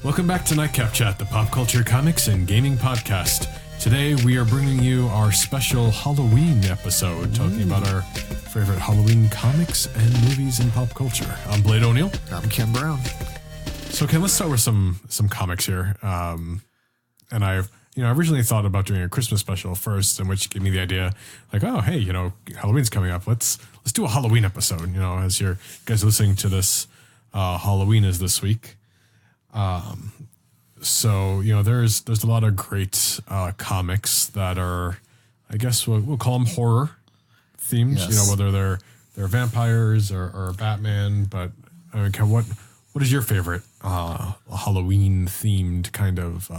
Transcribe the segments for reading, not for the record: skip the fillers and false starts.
Welcome back to Nightcap Chat, the pop culture, comics, and gaming podcast. Today we are bringing you our special Halloween episode, talking about our favorite Halloween comics and movies in pop culture. I'm Blade O'Neill. I'm Ken Brown. So Ken, let's start with some comics here. And I originally thought about doing a Christmas special first, in which gave me the idea, like, oh, hey, Halloween's coming up. Let's do a Halloween episode. As you guys are listening to this, Halloween is this week. So there's a lot of great comics that are, I guess we'll call them horror themed. Yes. Whether they're vampires or Batman. But I mean, Ken, what is your favorite Halloween themed kind of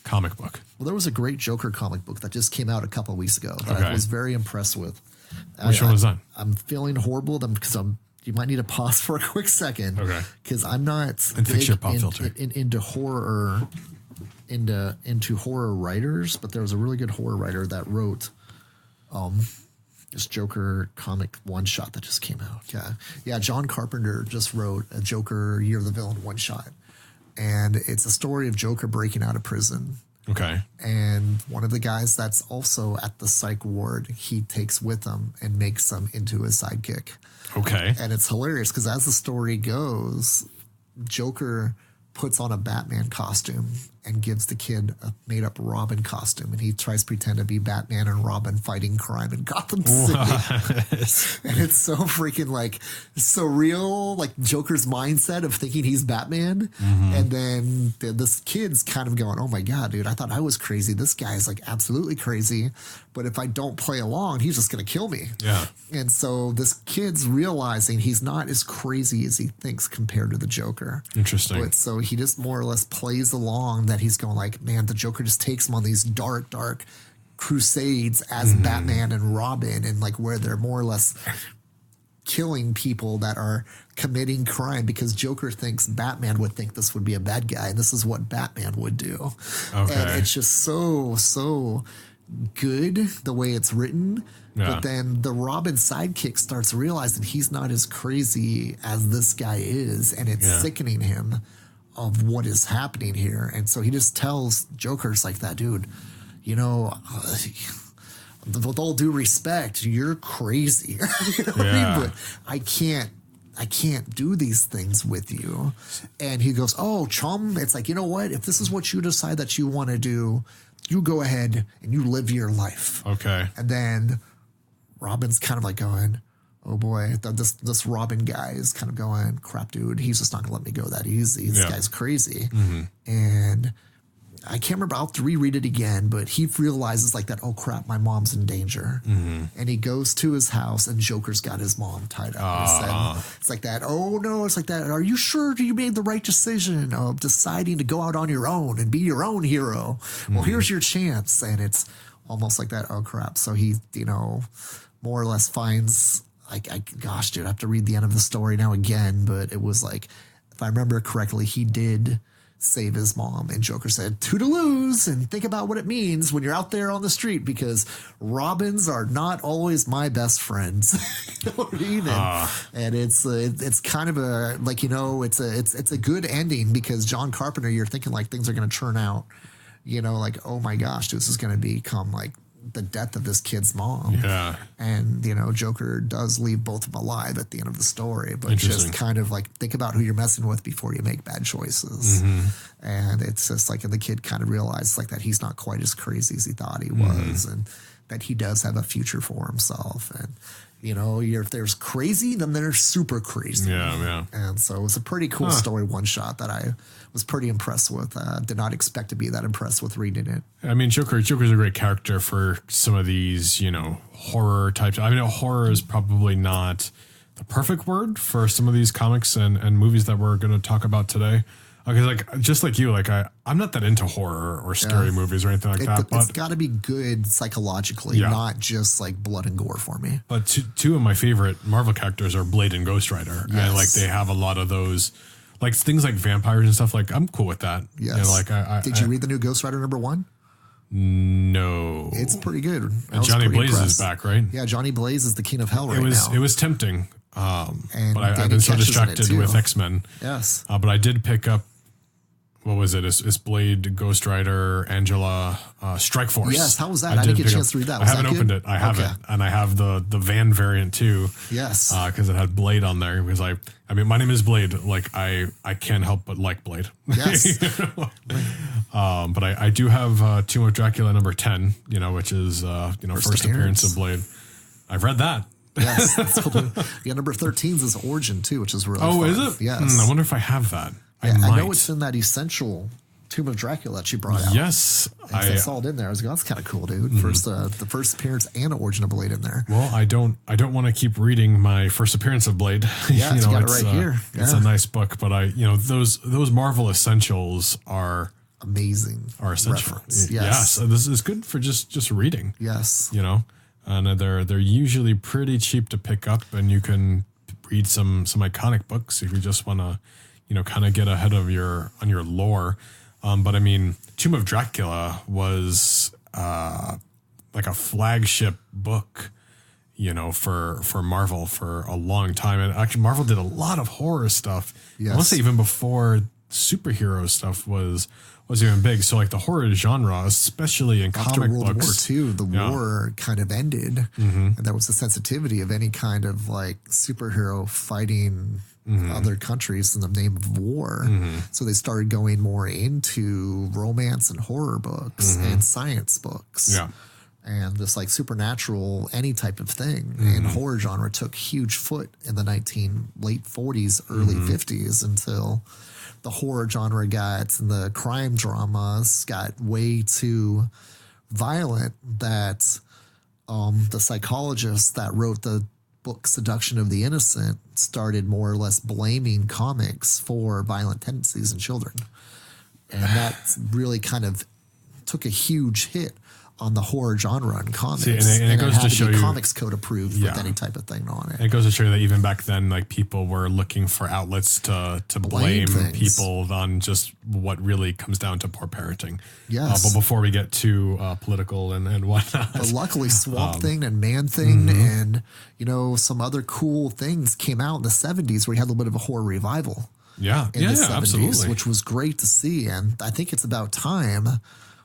comic book? Well, there was a great Joker comic book that just came out a couple of weeks ago that I was very impressed with. Which one was that? I'm feeling horrible because you might need to pause for a quick second. Okay. Because I'm not and fix your pop filter. into horror, into horror writers, but there was a really good horror writer that wrote this Joker comic one shot that just came out. Yeah. John Carpenter just wrote a Joker Year of the Villain one shot, and it's a story of Joker breaking out of prison. Okay. And one of the guys that's also at the psych ward, he takes with him and makes him into his sidekick. Okay. And it's hilarious because as the story goes, Joker puts on a Batman costume and gives the kid a made-up Robin costume, and he tries to pretend to be Batman and Robin fighting crime in Gotham City. And it's so freaking surreal, like Joker's mindset of thinking he's Batman. Mm-hmm. And then this kid's kind of going, oh my God, dude, I thought I was crazy. This guy's like absolutely crazy. But if I don't play along, he's just going to kill me. Yeah. And so this kid's realizing he's not as crazy as he thinks compared to the Joker. Interesting. But so he just more or less plays along that he's going like, man, the Joker just takes him on these dark crusades as Batman and Robin, and like where they're more or less killing people that are committing crime because Joker thinks Batman would think this would be a bad guy, and this is what Batman would do. Okay. And it's just so good the way it's written. Yeah. But then the Robin sidekick starts realizing he's not as crazy as this guy is, and it's sickening him of what is happening here. And so he just tells Joker's like that, dude, with all due respect, you're crazy. What I mean? But I can't do these things with you. And he goes, oh, chum, it's like, you know what? If this is what you decide that you want to do, you go ahead and you live your life. Okay. And then Robin's kind of like going, oh boy, this Robin guy is kind of going, crap, dude, he's just not gonna let me go that easy. This guy's crazy. Mm-hmm. And I can't remember, I'll have to reread it again, but he realizes like that, oh crap, my mom's in danger. Mm-hmm. And he goes to his house and Joker's got his mom tied up. It's like that, oh no, it's like that, are you sure you made the right decision of deciding to go out on your own and be your own hero? Mm-hmm. Well, here's your chance. And it's almost like that, oh crap. So he, more or less finds, gosh, dude, I have to read the end of the story now again, but it was like, if I remember correctly, he did save his mom, and Joker said, toodaloos, and think about what it means when you're out there on the street, because Robins are not always my best friends. And it's kind of a, like, it's a good ending because John Carpenter, you're thinking like things are going to turn out, like, oh my gosh, this is going to become like the death of this kid's mom. Yeah. And, Joker does leave both of them alive at the end of the story, but just kind of like think about who you're messing with before you make bad choices. Mm-hmm. And it's just like, and the kid kind of realized like that he's not quite as crazy as he thought he was, and that he does have a future for himself. And, if there's crazy, then there's super crazy. Yeah. And so it was a pretty cool story, one shot that I was pretty impressed with. Did not expect to be that impressed with reading it. I mean, Joker's a great character for some of these, horror types. I mean, horror is probably not the perfect word for some of these comics and movies that we're going to talk about today. Because just like you, I'm not that into horror or scary movies or anything like that. But it's got to be good psychologically, not just like blood and gore for me. But two of my favorite Marvel characters are Blade and Ghost Rider. Yes. And they have a lot of those, like things like vampires and stuff. Like I'm cool with that. Yes. Did you read the new Ghost Rider #1? No. It's pretty good. And Johnny Blaze is back, right? Yeah, Johnny Blaze is the king of hell now. It was tempting. But I've been so distracted with X-Men. Yes. But I did pick up what was it? It's Blade, Ghost Rider, Angela, Strike Force. Yes, how was that? I didn't get a chance to read that. I haven't opened it. I haven't, and I have the Van variant too. Yes, because it had Blade on there. Because I mean, my name is Blade. Like I can't help but like Blade. Yes, but I do have Tomb of Dracula number 10. Which is first appearance of Blade. I've read that. Yes, that's cool. Yeah, number 13 is his origin too, which is really fun. Is it? Yes. I wonder if I have that. Yeah, I know it's in that essential Tomb of Dracula that she brought out. Yes, I saw it in there. I was like, that's kind of cool, dude. The first appearance and origin of Blade in there. Well, I don't want to keep reading my first appearance of Blade. Yeah, you got it right here. It's a nice book, but those Marvel essentials are amazing. Are essential. Reference. Yes, this is good for just reading. Yes, and they're usually pretty cheap to pick up, and you can read some iconic books if you just want to. Kind of get ahead of your lore. But I mean, Tomb of Dracula was like a flagship book, for Marvel for a long time. And actually, Marvel did a lot of horror stuff. Yes. I want to say even before superhero stuff was even big. So like the horror genre, especially in after comic World books. War II, the war kind of ended. And there was a sensitivity of any kind of like superhero fighting other countries in the name of war. So they started going more into romance and horror books and science books. Yeah. And this like supernatural, any type of thing. And horror genre took huge foot in the late 40s, early 50s until the horror genre and the crime dramas got way too violent that the psychologist that wrote the book Seduction of the Innocent started more or less blaming comics for violent tendencies in children. And that really kind of took a huge hit on the horror genre in comics. See, and it goes to show you Comics Code approved with any type of thing on it. And it goes to show you that even back then, like people were looking for outlets to blame people on just what really comes down to poor parenting. Yes. But before we get too political and whatnot. But luckily Swamp Thing and Man Thing and, some other cool things came out in the 70s where you had a little bit of a horror revival. Yeah. In the 70s, absolutely. which was great to see. And I think it's about time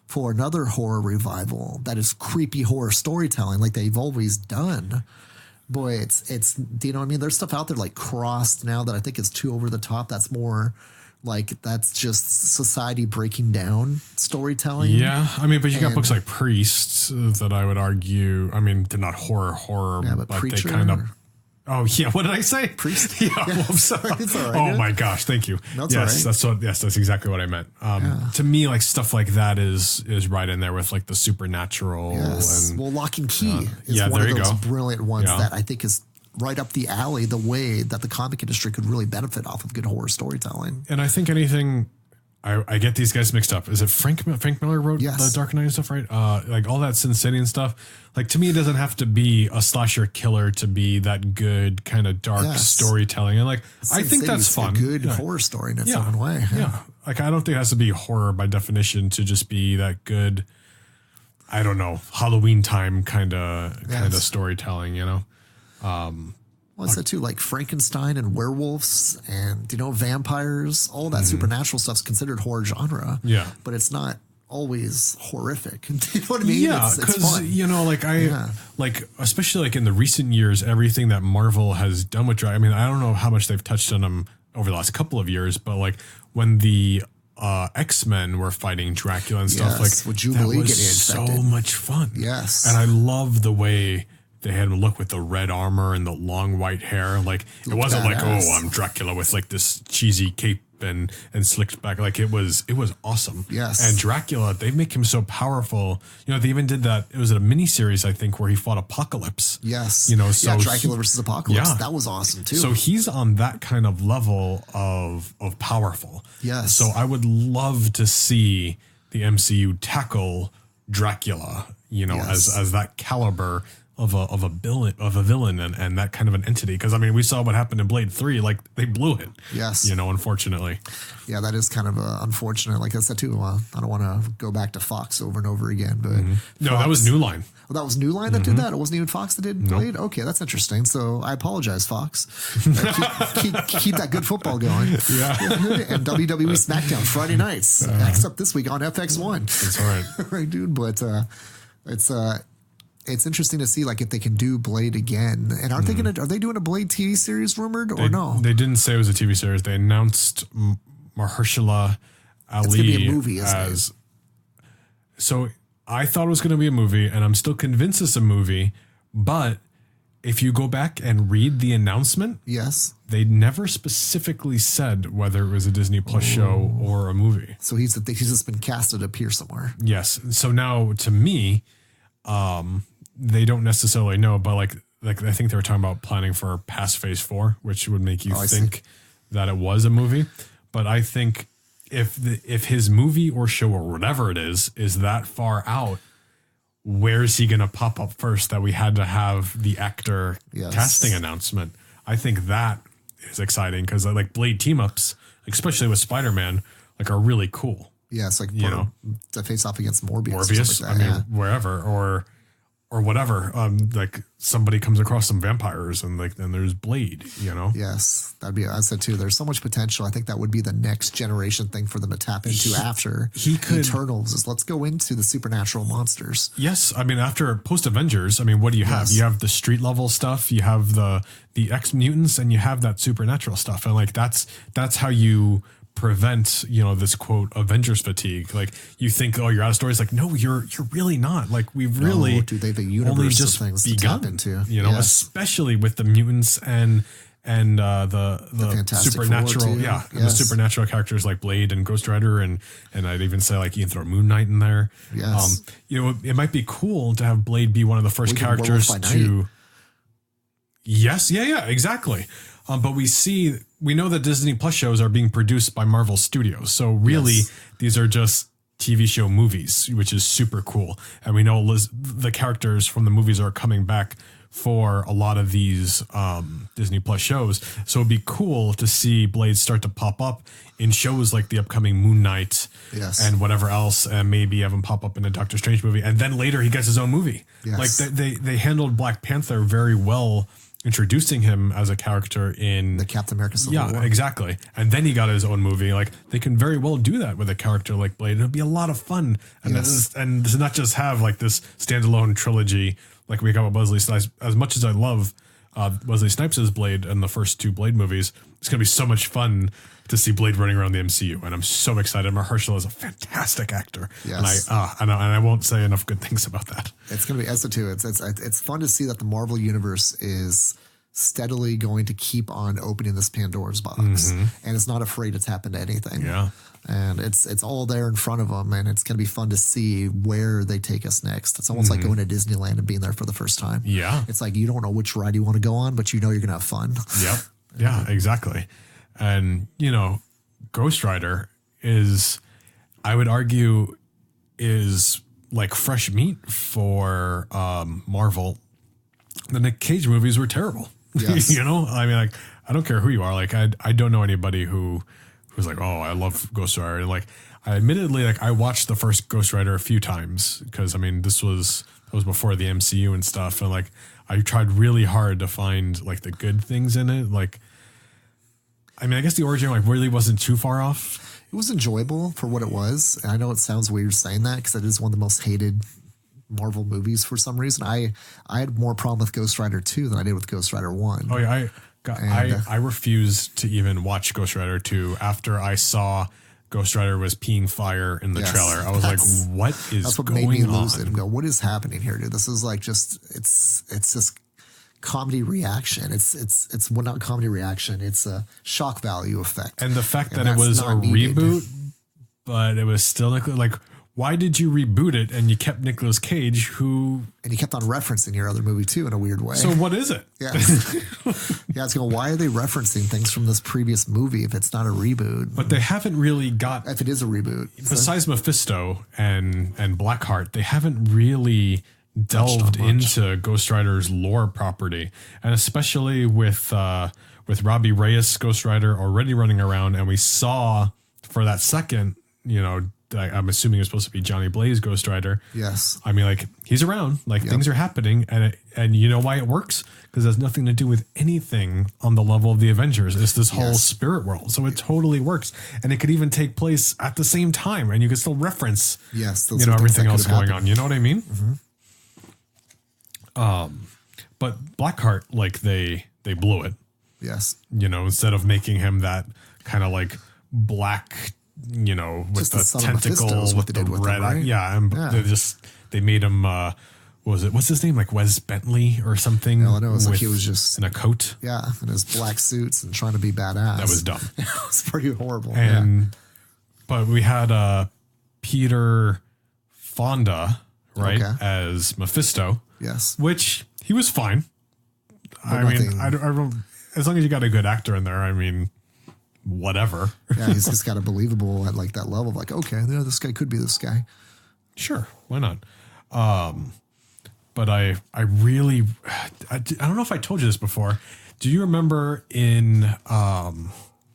for another horror revival that is creepy horror storytelling like they've always done. Boy, it's do you know what I mean? There's stuff out there like Crossed now that I think is too over the top. That's more like that's just society breaking down storytelling. Yeah, I mean, but you got books like Priests that I would argue. I mean, they're not horror, but Preacher, they kind of. Oh yeah, what did I say? Priest. Yeah, well, I'm sorry. It's all right. Oh my gosh, thank you. That's all right. That's exactly what I meant. To me, like stuff like that is right in there with like the supernatural. Yes. And Lock and Key is one of those brilliant ones that I think is right up the alley. The way that the comic industry could really benefit off of good horror storytelling. And I think anything. I get these guys mixed up. Is it Frank Miller wrote the Dark Knight and stuff, right? Like all that Sin City and stuff. Like to me, it doesn't have to be a slasher killer to be that good kind of dark storytelling. And like I think that's fun. A good horror story in its own way. Yeah. Like I don't think it has to be horror by definition to just be that good. I don't know, Halloween time kind of storytelling. What's that too? Like Frankenstein and werewolves and, vampires, all that supernatural stuff's considered horror genre. Yeah. But it's not always horrific. Do you know what I mean? Yeah. Because, like especially like in the recent years, everything that Marvel has done with I mean, I don't know how much they've touched on them over the last couple of years, but like when the X-Men were fighting Dracula and stuff, like with Jubilee that was so much fun. Yes. And I love the way they had him look with the red armor and the long white hair. Like it wasn't like, I'm Dracula with like this cheesy cape and slicked back. Like it was awesome. Yes. And Dracula, they make him so powerful. They even did that. It was a miniseries, I think, where he fought Apocalypse. Yes. So Dracula versus Apocalypse. That was awesome too. So he's on that kind of level of powerful. Yes. So I would love to see the MCU tackle Dracula, as that caliber of a villain and that kind of an entity. Because I mean, we saw what happened in Blade 3. Like they blew it. Yes. Unfortunately. Yeah, that is kind of unfortunate. Like I said too, I don't want to go back to Fox over and over again, but No, that was New Line. Well, that was New Line that did that. It wasn't even Fox that did Blade. Nope. Okay, that's interesting. So I apologize, Fox. Keep that good football going. Yeah. And WWE SmackDown Friday nights. Next up this week on FX1. That's right. Right, dude. But it's interesting to see like if they can do Blade again. And are they doing a Blade TV series rumored or no? They didn't say it was a TV series. They announced Mahershala Ali it's gonna be a movie as. So I thought it was going to be a movie, and I'm still convinced it's a movie. But if you go back and read the announcement, yes, they never specifically said whether it was a Disney Plus show or a movie. So he's just been cast to appear somewhere. Yes. So now, to me, they don't necessarily know, but like I think they were talking about planning for past Phase 4, which would make you think that it was a movie. But I think if his movie or show or whatever it is that far out, where's he going to pop up first that we had to have the actor casting announcement? I think that is exciting because like Blade team ups, especially with Spider-Man, like are really cool. Yeah, it's like to face off against Morbius. Like that, wherever or whatever. Like somebody comes across some vampires and like then there's Blade. Yes, that'd be. I said too. There's so much potential. I think that would be the next generation thing for them to tap into after Eternals. Is let's go into the supernatural monsters. Yes, I mean after post Avengers, I mean what do you have? You have the street level stuff. You have the X mutants, and you have that supernatural stuff. And like that's how you prevent this quote Avengers fatigue. Like you think, oh, you're out of stories. Like no, you're really not. Like we've really they have a universe only just of things begun to tap into. Especially with the mutants and the supernatural, and the supernatural characters like Blade and Ghost Rider, and I'd even say like you can throw Moon Knight in there. Yes, it might be cool to have Blade be one of the first characters to. Yes, yeah, exactly. But we know that Disney Plus shows are being produced by Marvel Studios. So really, these are just TV show movies, which is super cool. And we know the characters from the movies are coming back for a lot of these Disney Plus shows. So it'd be cool to see Blade start to pop up in shows like the upcoming Moon Knight and whatever else, and maybe have him pop up in a Doctor Strange movie. And then later he gets his own movie. Yes. Like they handled Black Panther very well, introducing him as a character in the Captain America Civil War. Yeah, exactly. And then he got his own movie. Like they can very well do that with a character like Blade. It'd be a lot of fun. And to not just have like this standalone trilogy like we got with Wesley Snipes. As much as I love Wesley Snipes' Blade and the first two Blade movies, it's going to be so much fun to see Blade running around the MCU. And I'm so excited. Mahershala is a fantastic actor. Yes. And I won't say enough good things about that. It's going to be Essa too. It's fun to see that the Marvel Universe is steadily going to keep on opening this Pandora's box, and it's not afraid to tap into anything. Yeah. And it's all there in front of them, and it's going to be fun to see where they take us next. It's almost like going to Disneyland and being there for the first time. Yeah. It's like you don't know which ride you want to go on, but you know you're going to have fun. Yep. Yeah, exactly. And, Ghost Rider is, I would argue, is like fresh meat for Marvel. The Nick Cage movies were terrible. Yes. I mean, like, I don't care who you are. Like, I don't know anybody who's like, oh, I love Ghost Rider. And like, I watched the first Ghost Rider a few times because, I mean, that was before the MCU and stuff. And like, I tried really hard to find like the good things in it. Like, I mean, I guess the origin like really wasn't too far off. It was enjoyable for what it was. And I know it sounds weird saying that because it is one of the most hated Marvel movies for some reason. I had more problem with Ghost Rider 2 than I did with Ghost Rider 1. Oh yeah, I refused to even watch Ghost Rider 2 after I saw Ghost Rider was peeing fire in the trailer. I was like, what is going on? That's what made me lose it and go, what is happening here, dude? This is like it's just comedy reaction. It's well, not comedy reaction. It's a shock value effect. And the fact that it was a reboot, but it was still like, why did you reboot it and you kept Nicolas Cage, and you kept on referencing your other movie too in a weird way? So what is it? Yeah, it's going. Why are they referencing things from this previous movie if it's not a reboot? But they haven't really got. If it is a reboot, besides Mephisto and Blackheart, they haven't really delved into Ghost Rider's lore property, and especially with Robbie Reyes Ghost Rider already running around, and we saw for that second, I'm assuming it's supposed to be Johnny Blaze Ghost Rider. Yes. I mean, like, he's around, like things are happening, and you know why it works? Because it has nothing to do with anything on the level of the Avengers. It's this whole spirit world. So it totally works. And it could even take place at the same time, and you can still reference everything else going on. You know what I mean? Mm-hmm. But Blackheart, like, they blew it. Yes. Instead of making him that kind of like black, with the tentacle, with the red. Right? Yeah. They made him, what's his name? Like Wes Bentley or something? No, it was like he was just in a coat. Yeah. In his black suits and trying to be badass. That was dumb. It was pretty horrible. But we had Peter Fonda, right? Okay. As Mephisto. Yes. Which he was fine. I don't, as long as you got a good actor in there, I mean, whatever. Yeah, he's just got a believable at like that level of like, okay, this guy could be this guy. Sure, why not? But I don't know if I told you this before. Do you remember in I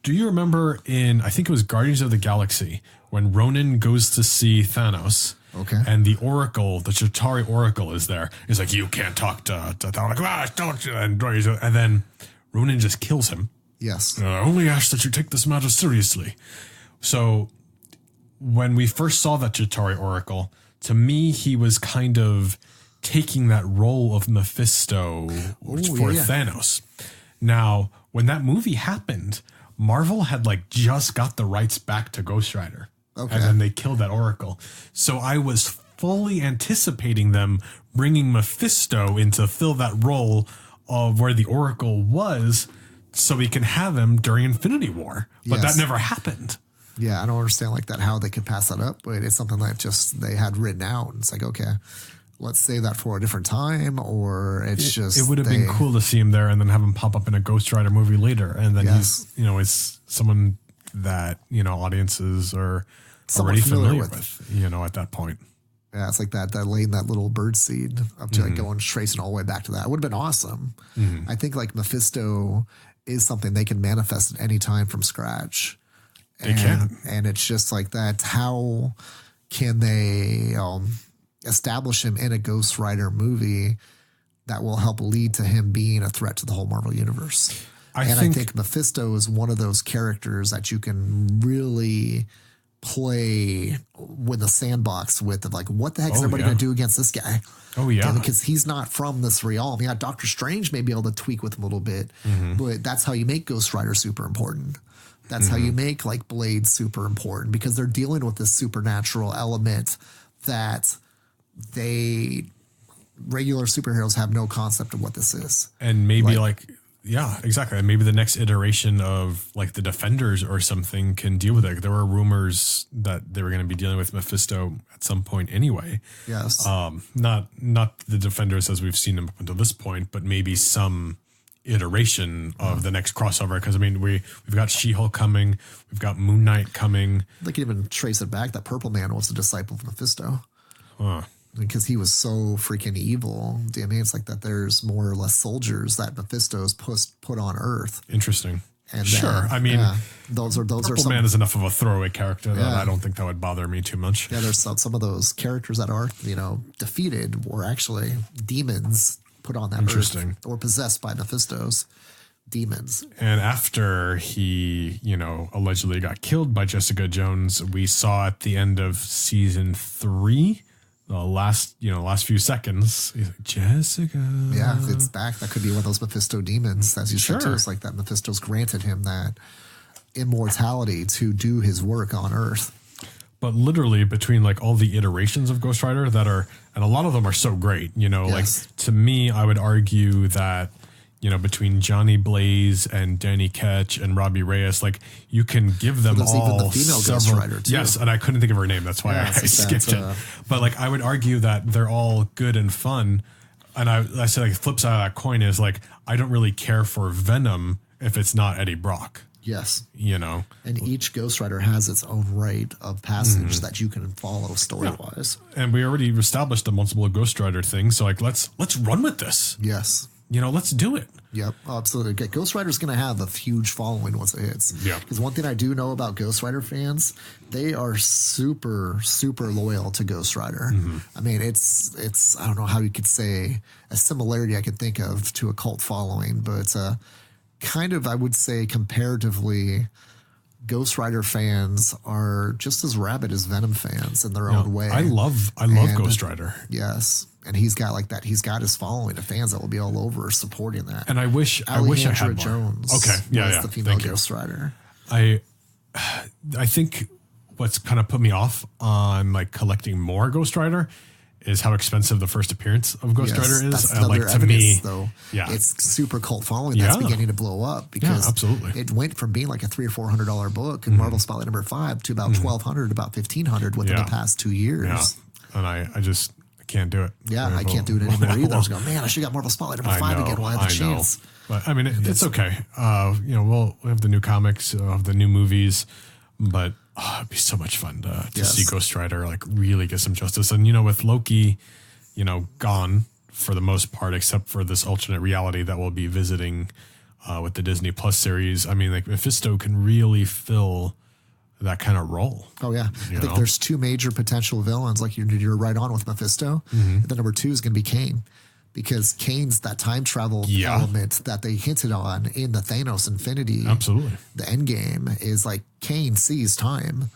think it was Guardians of the Galaxy when Ronan goes to see Thanos? Okay. And the Oracle, the Chitauri Oracle is there. He's like, you can't talk to Thanos. Don't. And then Ronan just kills him. Yes. I only ask that you take this matter seriously. So when we first saw that Chitauri Oracle, to me, he was kind of taking that role of Mephisto for Thanos. Now, when that movie happened, Marvel had like just got the rights back to Ghost Rider. Okay. And then they killed that Oracle. So I was fully anticipating them bringing Mephisto in to fill that role of where the Oracle was so we can have him during Infinity War. But that never happened. Yeah, I don't understand like that, how they could pass that up. But it's something that just they had written out. And it's like, okay, let's save that for a different time. Or it would have been cool to see him there and then have him pop up in a Ghost Rider movie later. And then he's, it's someone that, audiences are already familiar with, at that point. Yeah, it's like that laying that little bird seed up to like going tracing all the way back to that. It would have been awesome. Mm-hmm. I think like Mephisto is something they can manifest at any time from scratch. They can. And it's just like that. How can they establish him in a Ghost Rider movie that will help lead to him being a threat to the whole Marvel universe? I think Mephisto is one of those characters that you can really play with the sandbox with of like, what the heck is everybody going to do against this guy? Oh, yeah. Because he's not from this realm. Yeah, Doctor Strange may be able to tweak with him a little bit, but that's how you make Ghost Rider super important. That's how you make like Blade super important, because they're dealing with this supernatural element that regular superheroes have no concept of what this is. And maybe yeah, exactly. And maybe the next iteration of like the Defenders or something can deal with it. There were rumors that they were going to be dealing with Mephisto at some point anyway. Yes. Not the Defenders as we've seen them up until this point, but maybe some iteration of the next crossover. Because I mean, we've got She-Hulk coming, we've got Moon Knight coming. They could even trace it back. That Purple Man was a disciple of Mephisto. Because he was so freaking evil. I mean, it's like that there's more or less soldiers that Mephisto's put on Earth. Interesting. And sure. I mean, those are Purple Man is enough of a throwaway character that I don't think that would bother me too much. Yeah, there's some of those characters that are, defeated were actually demons put on that Earth or possessed by Mephisto's demons. And after he, allegedly got killed by Jessica Jones, we saw at the end of season 3, the last few seconds, he's like, Jessica. Yeah, it's back. That could be one of those Mephisto demons, as you said too. It's like that Mephisto's granted him that immortality to do his work on Earth. But literally between all the iterations of Ghost Rider that are, and a lot of them are so great, to me, I would argue that, between Johnny Blaze and Danny Ketch and Robbie Reyes, you can give them all even the female Ghost Rider too. Yes, and I couldn't think of her name. That's why I skipped it. But I would argue that they're all good and fun. And I said, the flip side of that coin is I don't really care for Venom if it's not Eddie Brock. Yes. You know, and each Ghost Rider has its own rite of passage that you can follow story-wise. And we already established the multiple Ghost Rider thing. So like, let's run with this. Yes. You know, let's do it. Yep, absolutely. Ghost Rider's going to have a huge following once it hits. Yeah. Because one thing I do know about Ghost Rider fans, they are super, super loyal to Ghost Rider. I mean, it's I don't know how you could say a similarity I could think of to a cult following, but kind of, I would say comparatively, Ghost Rider fans are just as rabid as Venom fans in their own way. I love Ghost Rider. Yes. And he's got like that. He's got his following of fans that will be all over supporting that. And I wish I had more. Jones. Okay. Yeah. The female Ghost Rider. I think what's kind of put me off on like collecting more Ghost Rider is how expensive the first appearance of Ghost Rider is. That's like evidence, to me, though. Yeah, it's super cult following that's beginning to blow up because absolutely. It went from being like a $300 or $400 book in Marvel Spotlight number 5 to about $1,200, about $1,500 within the past 2 years. Yeah. And I just can't do it. Yeah, I can't do it anymore either. I was going, man, I should have got Marvel Spotlight number 5 again while I had the chance. But I mean, it's okay. You know, we'll have the new comics, the new movies, but it'd be so much fun to see Ghost Rider like really get some justice. And you know, with Loki, you know, gone for the most part, except for this alternate reality that we'll be visiting with the Disney Plus series. I mean, like Mephisto can really fill that kind of role. Oh yeah, I think there's 2 major potential villains. Like you're right on with Mephisto. And then number 2 is going to be Kane, because Kane's that time travel element that they hinted on in the Thanos Infinity. Absolutely, the end game is like Kane sees time,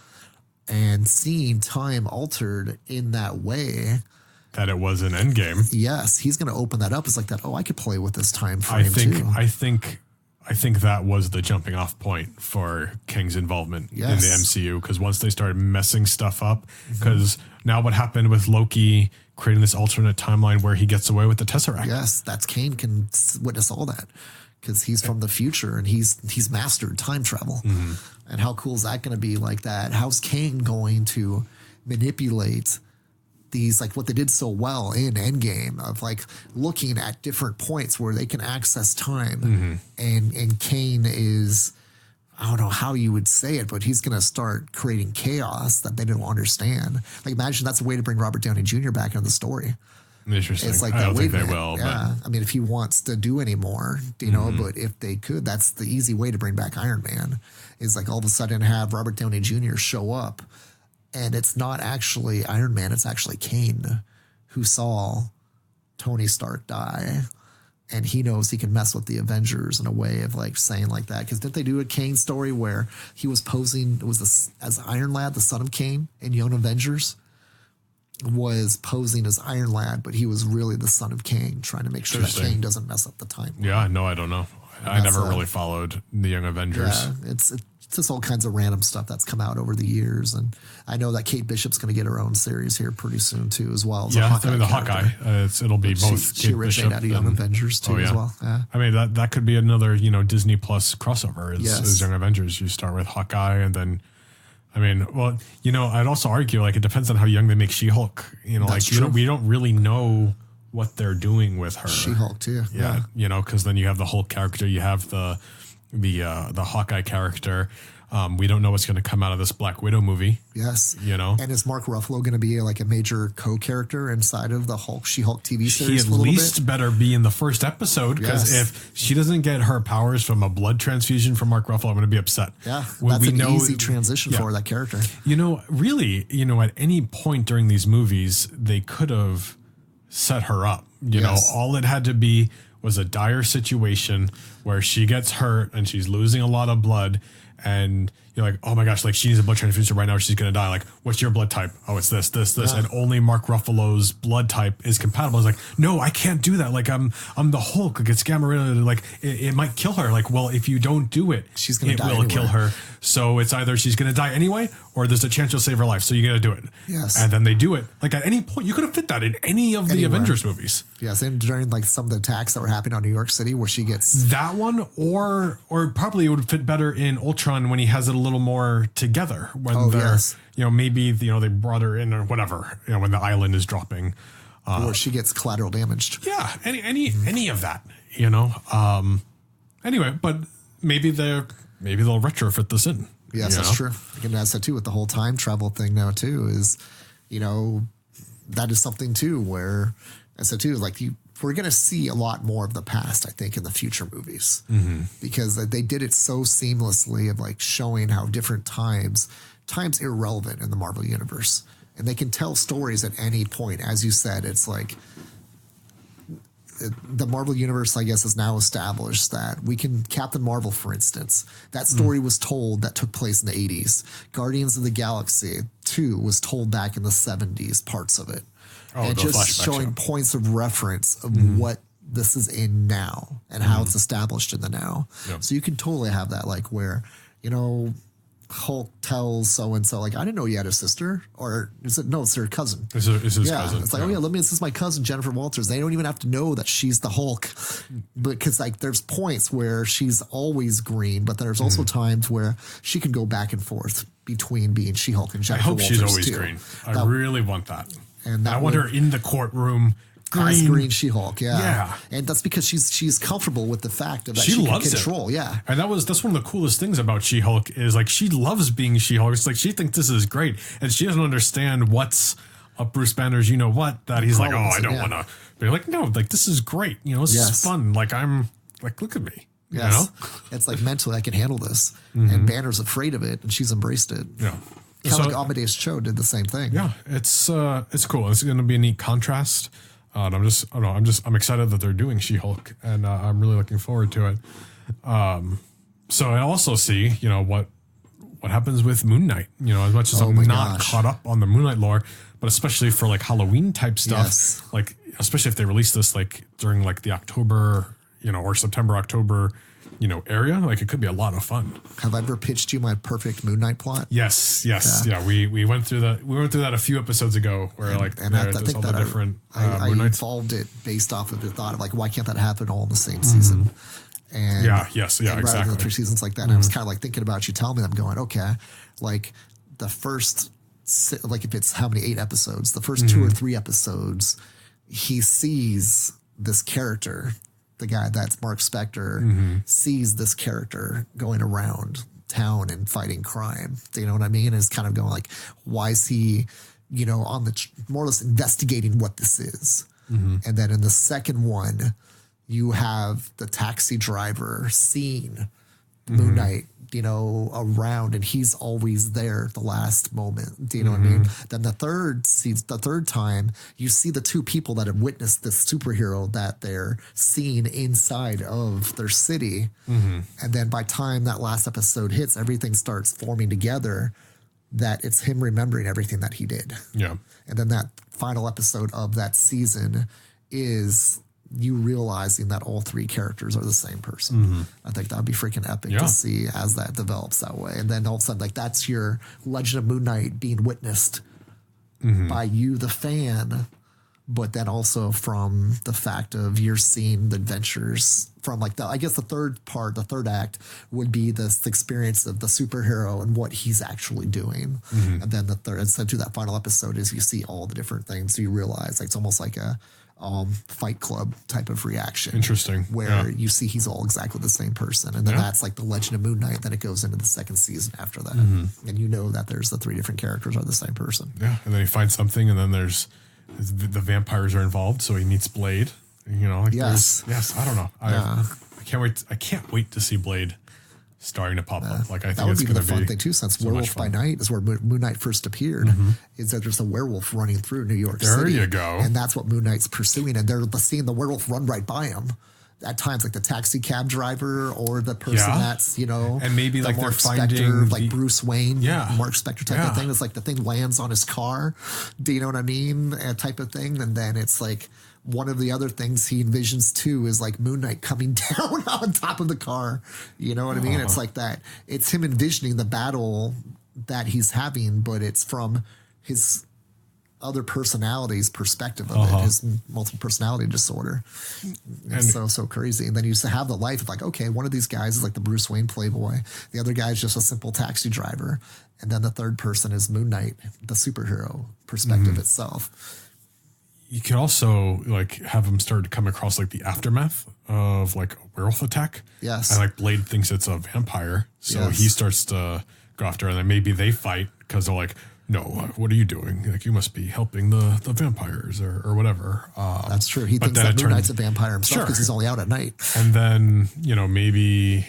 and seeing time altered in that way. That it was an Endgame. Yes, he's going to open that up. It's like that. Oh, I could play with this time frame too. I think that was the jumping off point for King's involvement in the MCU, because once they started messing stuff up, because now what happened with Loki creating this alternate timeline where he gets away with the Tesseract. Yes, that's Kane can witness all that because he's from the future and he's mastered time travel. And how cool is that going to be like that? How's Kane going to manipulate these, like what they did so well in Endgame of like looking at different points where they can access time and Kane is, I don't know how you would say it, but he's going to start creating chaos that they don't understand. Like imagine that's a way to bring Robert Downey Jr. back into the story. Interesting. It's like I don't think they will. Yeah. But. I mean, if he wants to do any more, you know, but if they could, that's the easy way to bring back Iron Man is like all of a sudden have Robert Downey Jr. show up. And it's not actually Iron Man, it's actually Kane who saw Tony Stark die. And he knows he can mess with the Avengers in a way of like saying like that. Because didn't they do a Kane story where he was posing, as Iron Lad, the son of Kane in Young Avengers, was posing as Iron Lad, but he was really the son of Kane, trying to make sure that Kane doesn't mess up the time. Yeah, no, I don't know. I never really followed the Young Avengers. Yeah, it's just all kinds of random stuff that's come out over the years. And I know that Kate Bishop's going to get her own series here pretty soon too, as well. As I mean, the Hawkeye, it'll be both She originated out of Young Avengers too as well. Yeah. I mean, that could be another, you know, Disney Plus crossover is Young Avengers. You start with Hawkeye and then, I mean, well, you know, I'd also argue like it depends on how young they make She-Hulk. You know, that's like we don't really know what they're doing with her. She-Hulk too. Yeah. You know, because then you have the Hulk character, you have the Hawkeye character. We don't know what's going to come out of this Black Widow movie. Yes. You know, and is Mark Ruffalo going to be like a major co-character inside of the She-Hulk TV series? He at least better be in the first episode, because if she doesn't get her powers from a blood transfusion from Mark Ruffalo, I'm going to be upset. Yeah, that's an easy transition for that character. You know, really, you know, at any point during these movies, they could have set her up. You know, all it had to be was a dire situation where she gets hurt and she's losing a lot of blood. And you're like, oh my gosh, like she needs a blood transfusion right now. She's going to die. Like, what's your blood type? Oh, it's this. And only Mark Ruffalo's blood type is compatible. It's like, no, I can't do that. Like I'm the Hulk. Like it's gamma ray. Like it might kill her. Like, well, if you don't do it, it will kill her. So it's either she's going to die anyway, or there's a chance you'll save her life. So you got to do it. Yes. And then they do it. Like at any point, you could have fit that in any of the Avengers movies. Yes. And during like some of the attacks that were happening on New York City where she gets that one, or probably it would fit better in Ultron when he has it a little more together when you know, maybe, you know, they brought her in or whatever, you know, when the island is dropping. Or she gets collateral damaged. Yeah. Any of that, you know? Anyway, but maybe maybe they'll retrofit this in. Yes, that's true. And that's that too with the whole time travel thing now too is, that is something too where I said too, like we're going to see a lot more of the past, I think, in the future movies because they did it so seamlessly of like showing how different time's irrelevant in the Marvel universe. And they can tell stories at any point. As you said, it's like the Marvel universe, I guess, has now established that we can Captain Marvel, for instance, that story was told that took place in the 80s. Guardians of the Galaxy 2 was told back in the 70s, parts of it. And just showing points of reference of what this is in now and how it's established in the now. Yep. So you can totally have that, like where, Hulk tells so-and-so, like, I didn't know you had a sister. Or is it, no, it's her cousin. It's his cousin. It's like, this is my cousin, Jennifer Walters. They don't even have to know that she's the Hulk. Because, like, there's points where she's always green, but there's also times where she can go back and forth between being She-Hulk and Jennifer Walters, she's always green. I really want that. And I want her in the courtroom. Green She-Hulk, yeah, and that's because she's comfortable with the fact of that she can control, and that's one of the coolest things about She-Hulk is like she loves being She-Hulk. It's like she thinks this is great, and she doesn't understand what's up Bruce Banner's. You know what? That he's like, I don't want to. But like, no, like this is great. This is fun. Like I'm like, look at me. Yes, it's like mentally I can handle this, and Banner's afraid of it, and she's embraced it. Yeah. Kind of like Amadeus Cho did the same thing. Yeah, it's cool. It's going to be a neat contrast. And I'm excited that they're doing She-Hulk, and I'm really looking forward to it. So I also see, what happens with Moon Knight. As much as I'm not caught up on the Moon Knight lore, but especially for like Halloween type stuff, like especially if they release this like during like the October, or September, October, area, like it could be a lot of fun. Have I ever pitched you my perfect Moon Knight plot? Yes. Yeah. We went through that a few episodes ago where I think that different I evolved it based off of the thought of like, why can't that happen all in the same season? And exactly. Rather than 3 seasons like that. And I was kind of like thinking about you telling me that, I'm going, okay, like the first, like if it's how many 8 episodes, the first 2 or 3 episodes, he sees this character. The guy that's Mark Spector sees this character going around town and fighting crime. Do you know what I mean? It's kind of going like, why is he, on the more or less investigating what this is? And then in the second one, you have the taxi driver seeing Moon Knight, around, and he's always there at the last moment. Do you know what I mean? Then the third time, you see the 2 people that have witnessed this superhero that they're seeing inside of their city. And then by time that last episode hits, everything starts forming together that it's him remembering everything that he did. Yeah. And then that final episode of that season is you realizing that all 3 characters are the same person. I think that would be freaking epic to see as that develops that way. And then all of a sudden, like that's your Legend of Moon Knight being witnessed by you, the fan, but then also from the fact of you're seeing the adventures from like I guess the third act would be this experience of the superhero and what he's actually doing. And then the third, instead to that final episode is you see all the different things. So you realize like it's almost like a Fight Club type of reaction. Interesting. Where you see he's all exactly the same person. And then that's like the Legend of Moon Knight. Then it goes into the second season after that. And that there's the 3 different characters are the same person. Yeah. And then he finds something, and then there's the vampires are involved. So he meets Blade. Yes. I don't know. I can't wait. I can't wait to see Blade starting to pop up. Like I think that would it's be going the to be fun thing too. Since Werewolf by Night is where Moon Knight first appeared, is that there's a werewolf running through New York City. There you go. And that's what Moon Knight's pursuing, and they're seeing the werewolf run right by him. At times, like the taxi cab driver or the person that's and maybe the like Mark they're finding Spector, like Bruce Wayne, Mark Spector type of thing. It's like the thing lands on his car. Do you know what I mean? Type of thing, and then it's like. One of the other things he envisions too is like Moon Knight coming down on top of the car. You know what I mean? It's like that. It's him envisioning the battle that he's having, but it's from his other personality's perspective of it, his multiple personality disorder. It's so crazy. And then you used to have the life of like, okay, one of these guys is like the Bruce Wayne playboy. The other guy is just a simple taxi driver. And then the third person is Moon Knight, the superhero perspective itself. you could also like have him start to come across like the aftermath of like a werewolf attack. Yes. And like Blade thinks it's a vampire. So Yes. he starts to go after her, and then maybe they fight because they're like, no, what are you doing? Like, you must be helping the vampires or whatever. That's true. He thinks that Moon Knight's a vampire himself because Sure. he's only out at night. And then, maybe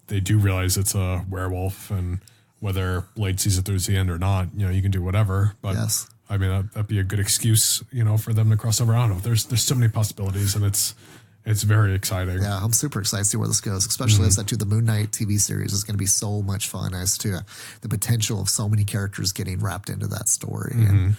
they do realize it's a werewolf, and whether Blade sees it through the end or not, you can do whatever. But Yes. I mean, that'd be a good excuse, for them to cross over. I don't know. There's so many possibilities, and it's very exciting. Yeah, I'm super excited to see where this goes, especially as the Moon Knight TV series is going to be so much fun as to the potential of so many characters getting wrapped into that story and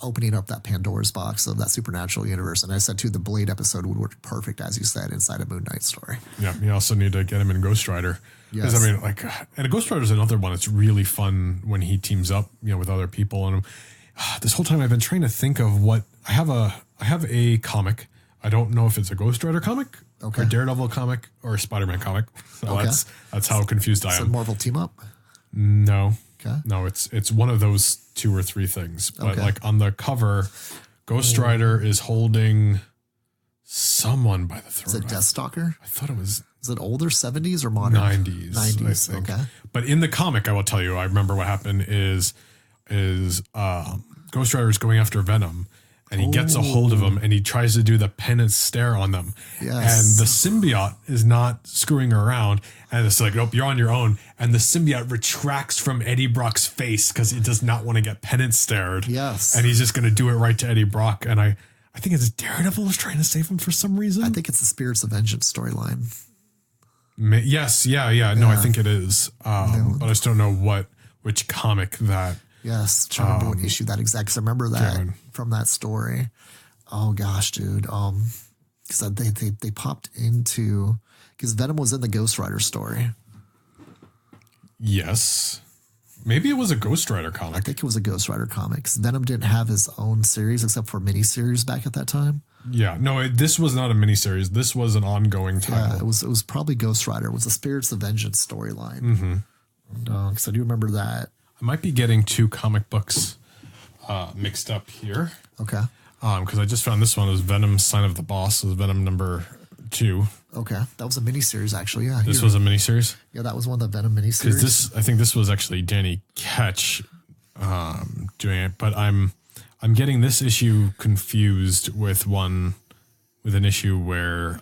opening up that Pandora's box of that supernatural universe. And I said too, the Blade episode would work perfect, as you said, inside a Moon Knight story. Yeah, you also need to get him in Ghost Rider. Because Yes. I mean, and Ghost Rider is another one that's really fun when he teams up, with other people. And this whole time I've been trying to think of what I have a comic. I don't know if it's a Ghost Rider comic, or a Daredevil comic, or a Spider-Man comic. So that's how confused I am. So Marvel team up? No. Okay. No, it's one of those 2 or 3 things. But like on the cover, Ghost Rider is holding someone by the throat. Is it Deathstalker? I thought it was Is it older, 70s or modern? 90s. 90s, I think. okay. But in the comic, I will tell you, I remember what happened is Ghost Rider is going after Venom, and he gets a hold of him, and he tries to do the penance stare on them. Yes. And the symbiote is not screwing around, and it's like, nope, you're on your own. And the symbiote retracts from Eddie Brock's face because he does not want to get penance stared. Yes. And he's just going to do it right to Eddie Brock. And I think it's Daredevil is trying to save him for some reason. I think it's the Spirits of Vengeance storyline. Yes, yeah. No, I think it is. But I just don't know which comic that. Yes, trying to remember what issue that exact. Cause I remember that from that story. Oh gosh, dude. Because they popped into because Venom was in the Ghost Rider story. Yes, maybe it was a Ghost Rider comic. I think it was a Ghost Rider comic. 'Cause Venom didn't have his own series except for miniseries back at that time. Yeah, no, this was not a miniseries. This was an ongoing title. Yeah, it was probably Ghost Rider. It was the Spirits of Vengeance storyline. Because I do remember that. I might be getting 2 comic books mixed up here. Okay. Because I just found this one was Venom Sign of the Boss. It was Venom number 2. Okay. That was a miniseries, actually. Yeah. This was a miniseries. Yeah, that was one of the Venom miniseries. Because I think this was actually Danny Ketch doing it, but I'm getting this issue confused with an issue where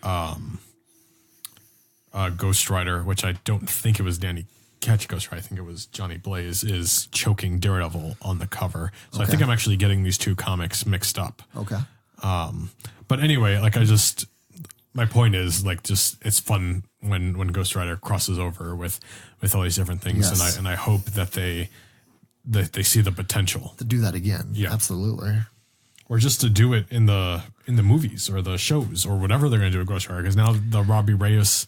Ghost Rider, which I don't think it was Danny Ketch Ghost Rider, I think it was Johnny Blaze, is choking Daredevil on the cover. So I think I'm actually getting these 2 comics mixed up. Okay. But anyway, my point is it's fun when Ghost Rider crosses over with all these different things. Yes. And I hope that they see the potential To do that again. Yeah. Absolutely. or just to do it in the movies or the shows or whatever they're going to do with Ghost Rider. Cause now the Robbie Reyes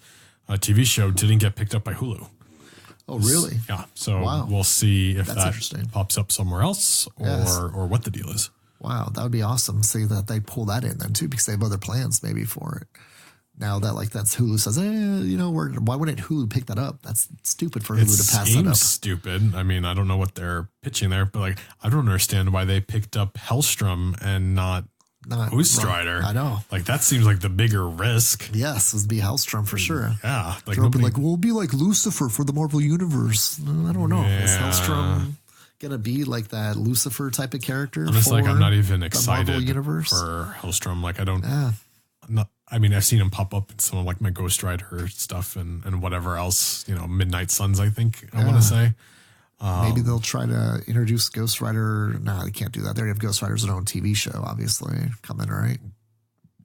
TV show didn't get picked up by Hulu. Oh, really? Yeah. So Wow. we'll see if That's that interesting. pops up somewhere else or what the deal is. Wow, that would be awesome. See that they pull that in then too, because they have other plans maybe for it. Now that that's Hulu says, why wouldn't Hulu pick that up? That's stupid for Hulu to pass that Seems up. stupid. I mean, I don't know what they're pitching there, but I don't understand why they picked up Hellstrom and not Ghost Rider. I know. That seems like the bigger risk. Yes, it would be Hellstrom for sure. Yeah. They'll be we'll be like Lucifer for the Marvel Universe. I don't know. Is Hellstrom gonna be like that Lucifer type of character? I'm just I'm not even the excited Marvel Universe for Hellstrom. I don't. Yeah. I've seen him pop up in some of my Ghost Rider stuff and whatever else. Midnight Suns. I think I want to say. Maybe they'll try to introduce Ghost Rider. No, they can't do that. They already have Ghost Rider's own TV show, obviously, coming, right?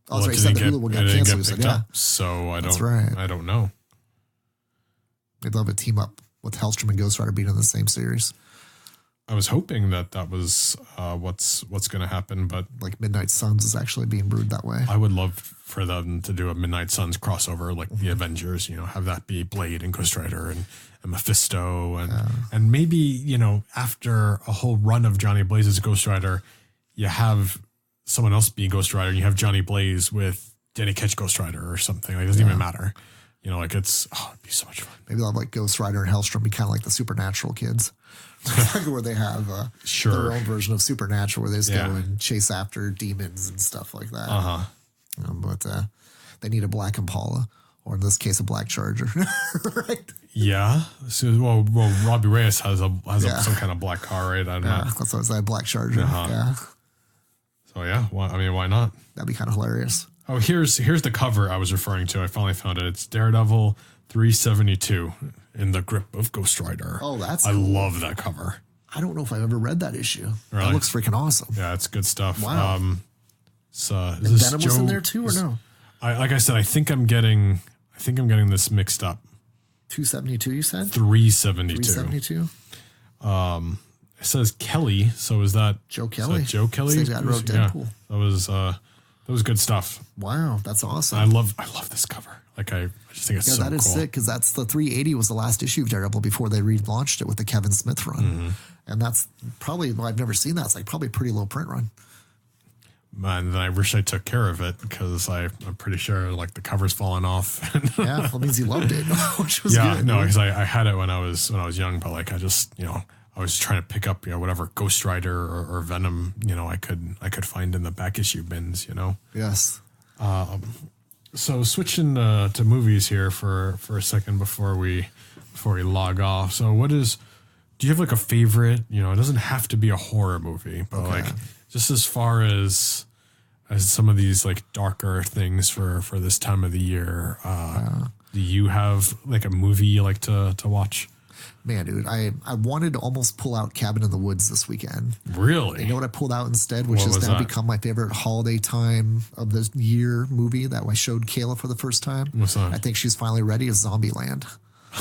Oh, that's right. You said the Hulu will get canceled. So I don't. That's right. I don't know. They'd love a team up with Hellstrom and Ghost Rider being in the same series. I was hoping that was what's going to happen, but like Midnight Suns is actually being brewed that way. I would love for them to do a Midnight Suns crossover like the Avengers. Have that be Blade and Ghost Rider and Mephisto and maybe after a whole run of Johnny Blaze's Ghost Rider, you have someone else be Ghost Rider. And you have Johnny Blaze with Danny Ketch Ghost Rider or something. It doesn't even matter. You know, like it'd be so much fun. Maybe they'll have like Ghost Rider and Hellstrom be kind of like the Supernatural kids. Where they have their own version of Supernatural where they just go and chase after demons and stuff like that. But they need a black Impala, or in this case, a black Charger. Right? Yeah. So, well, Robbie Reyes has some kind of black car, right? That's what I said, black Charger. Yeah. So yeah, I mean, why not? That'd be kind of hilarious. Oh, here's the cover I was referring to. I finally found it. It's Daredevil 372 in the grip of Ghost Rider. Oh, I love that cover. I don't know if I've ever read that issue. Really? That looks freaking awesome. Yeah, it's good stuff. Wow. And Venom was in there too, or no? Like I said, I think I'm getting this mixed up. 272, you said? 372. 372. It says Kelly, so is that Joe Kelly? Joe Kelly? Same guy who wrote Deadpool. Yeah, that was good stuff. Wow, that's awesome. I love this cover. Like I just think it's so cool. That is sick because that's the 380 was the last issue of Daredevil before they relaunched it with the Kevin Smith run, and that's probably I've never seen that. It's like probably a pretty low print run. And then I wish I took care of it because I'm pretty sure like the cover's fallen off. Yeah, well, it means you loved it, which was good. No, because I had it when I was young, but like I just I was trying to pick up whatever Ghost Rider or Venom I could find in the back issue bins. Yes. So switching to movies here for a second before we log off. So do you have like a favorite? It doesn't have to be a horror movie, but like just as far as some of these like darker things for this time of the year, do you have like a movie you like to watch? Man, dude, I wanted to almost pull out Cabin in the Woods this weekend. Really? You know what I pulled out instead, which has now become my favorite holiday time of the year movie that I showed Kayla for the first time. What's that? I think she's finally ready, is Zombieland.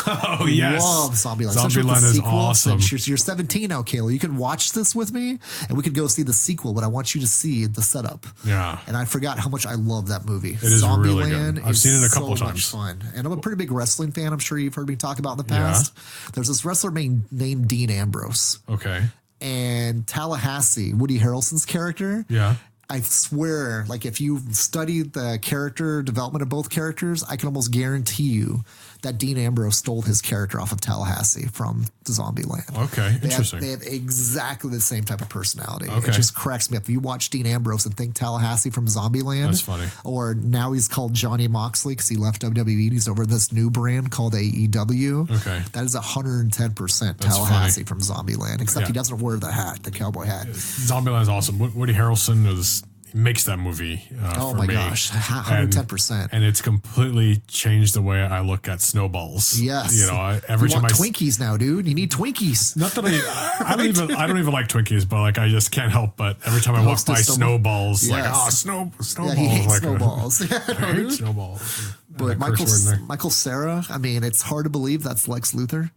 Oh, yes. Love Zombieland. Zombieland is awesome. You're 17 now, Kayla. You can watch this with me and we could go see the sequel, but I want you to see the setup. Yeah. And I forgot how much I love that movie. It is really good. I've seen it a couple of times. So much fun. And I'm a pretty big wrestling fan. I'm sure you've heard me talk about in the past. Yeah. There's this wrestler named Dean Ambrose. Okay. And Tallahassee, Woody Harrelson's character. Yeah. I swear, like if you studied the character development of both characters, I can almost guarantee you that Dean Ambrose stole his character off of Tallahassee from Zombieland. Okay, interesting. They have exactly the same type of personality. Okay. It just cracks me up. If you watch Dean Ambrose and think Tallahassee from Zombieland. That's funny. Or now he's called Johnny Moxley because he left WWE. He's over this new brand called AEW. Okay. That is 110% Tallahassee from Zombieland, except he doesn't wear the hat, the cowboy hat. Zombieland is awesome. Woody Harrelson makes that movie oh for my me. Gosh, 110%. And it's completely changed the way I look at snowballs. Yes. Every time Twinkies now, dude. You need Twinkies. Not that I don't even like Twinkies, but like I just can't help but every time I walk by snowballs, yes. snowballs. Yeah, he hates snowballs. I hate snowballs. But Michael Cera, I mean, it's hard to believe that's Lex Luthor.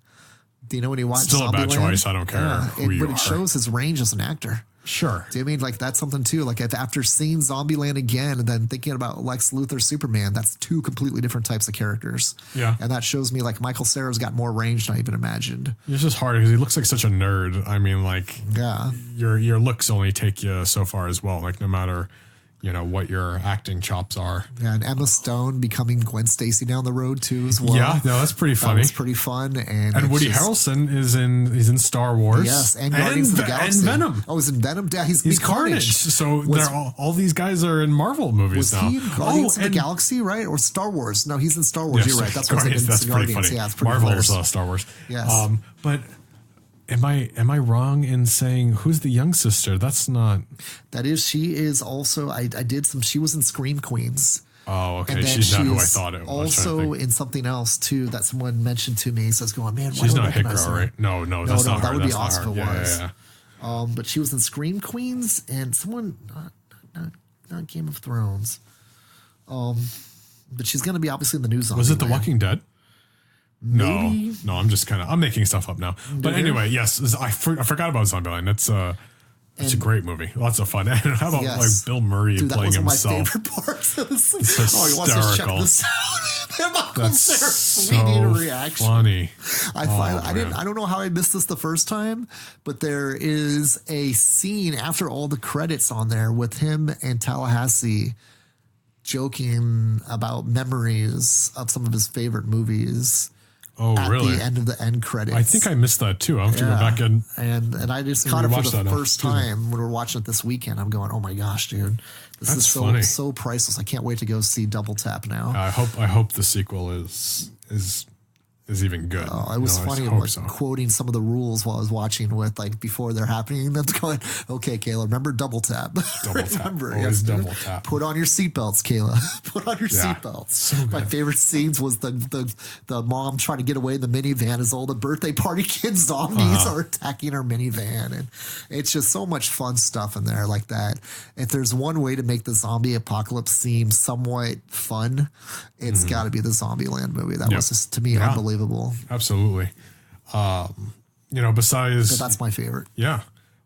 Do you know when he watched Still a bad choice. I don't care but it shows his range as an actor. Sure. Do you mean like that's something too? Like if after seeing Zombieland again and then thinking about Lex Luthor Superman, that's two completely different types of characters. Yeah. And that shows me like Michael Cera's got more range than I even imagined. It's just hard because he looks like such a nerd. I mean, like your looks only take you so far as well. Like no matter what your acting chops are. Yeah, and Emma Stone becoming Gwen Stacy down the road too as well. Yeah, no, that's pretty funny. That's pretty fun. And Woody Harrelson he's in Star Wars. Yes, and Guardians of the Galaxy. And Venom. Oh, he's in Venom. Yeah, he's Carnage. So all these guys are in Marvel movies now. Was he in Guardians of the Galaxy, right? Or Star Wars? No, he's in Star Wars. Yes, you're right. That's what I'm That's pretty funny. Yeah, it's pretty Marvel's Star Wars. Yes. But Am I wrong in saying who's the young sister? That's not. She is also. I did some. She was in Scream Queens. Oh, okay. She's not who I thought it was. Also in something else too that someone mentioned to me. So I was going, man, she's not Hit Girl, right? No, that's not her. That would be awesome if it was. Yeah. But she was in Scream Queens and someone not Game of Thrones. But she's going to be obviously in the news. Was it The Walking Dead? Maybe. No, I'm making stuff up now. But anyway, yes, I forgot about Zombieland. It's a great movie. Lots of fun. And how about like Bill Murray playing himself? That was my favorite parts of this. He wants to check this out. That's so reaction. Funny. I don't know how I missed this the first time, but there is a scene after all the credits on there with him and Tallahassee joking about memories of some of his favorite movies. Oh, at really? the end of the end credits. I think I missed that too. I'll have to go back and I just caught it for the first time when we were watching it this weekend. I'm going, oh my gosh, dude, this is so priceless. I can't wait to go see Double Tap now. I hope the sequel is even good. Oh, it was funny quoting some of the rules while I was watching with before they're happening. That's going, okay, Kayla, remember double tap. Double tap. Always double tap. Put on your seatbelts, Kayla. Put on your seatbelts. So my favorite scenes was the mom trying to get away in the minivan as all the birthday party kids zombies are attacking her minivan. And it's just so much fun stuff in there like that. If there's one way to make the zombie apocalypse seem somewhat fun, it's got to be the Zombieland movie. That was just, to me, unbelievable. Absolutely. Besides, but that's my favorite. Yeah.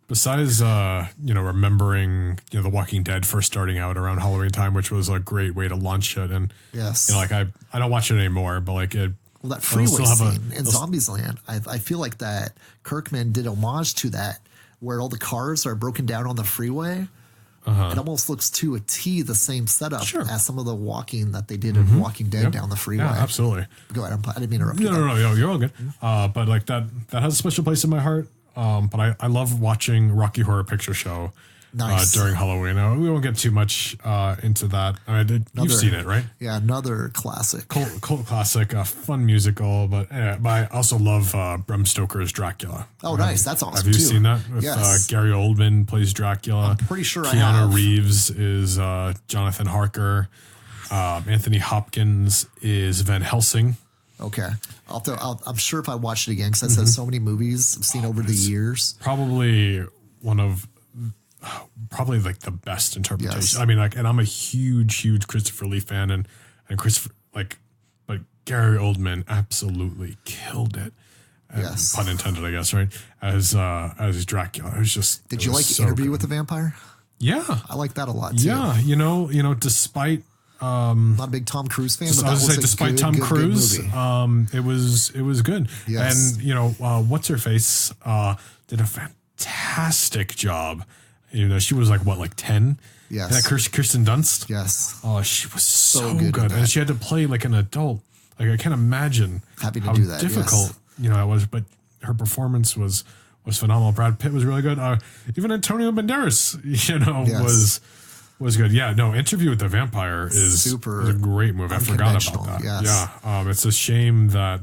Besides, remembering, The Walking Dead first starting out around Halloween time, which was a great way to launch it. And yes, I don't watch it anymore, but that freeway scene in Zombiesland, I feel like that Kirkman did homage to that, where all the cars are broken down on the freeway. It almost looks to a T the same setup as some of the walking that they did in Walking Dead down the freeway. Yeah, absolutely. Go ahead. I didn't mean to interrupt you. No, you're all good. But that has a special place in my heart. But I love watching Rocky Horror Picture Show during Halloween. We won't get too much into that. You've seen it, right? Yeah, another classic. Cult classic, fun musical. But I also love Bram Stoker's Dracula. Oh, nice. That's awesome, Have you seen that? With Gary Oldman plays Dracula. I'm pretty sure I have. Keanu Reeves is Jonathan Harker. Anthony Hopkins is Van Helsing. Okay. I'm sure if I watched it again, because I've said so many movies I've seen over the years. Probably the best interpretation. Yes. And I'm a huge Christopher Lee fan, and Christopher, but Gary Oldman absolutely killed it. Yes. Pun intended, I guess, right? As Dracula. It was just. Did you like Interview with the Vampire? Yeah. I like that a lot too. Yeah. Despite not a big Tom Cruise fan, but that was despite Tom Cruise, it was good. Yes. And what's her face did a fantastic job. She was 10? Yes. Kirsten Dunst. Yes. Oh, she was so good. And she had to play like an adult. I can't imagine having to how do that. Difficult, it was. But her performance was phenomenal. Brad Pitt was really good. Even Antonio Banderas, was good. Yeah, no, Interview with the Vampire is a great movie. I forgot about that. Yes. Yeah. It's a shame that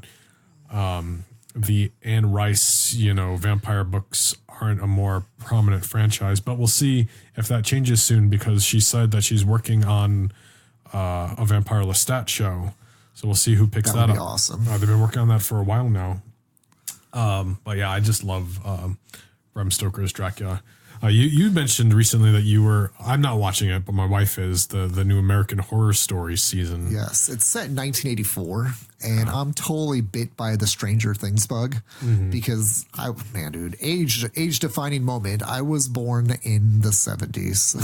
the Anne Rice, vampire books aren't a more prominent franchise, but we'll see if that changes soon, because she said that she's working on a Vampire Lestat show. So we'll see who picks that up. Awesome. They've been working on that for a while now. But yeah, I just love Bram Stoker's Dracula. You mentioned recently that I'm not watching it, but my wife is, the new American Horror Story season. Yes, it's set in 1984, and I'm totally bit by the Stranger Things bug, because dude, age defining moment. I was born in the 70s.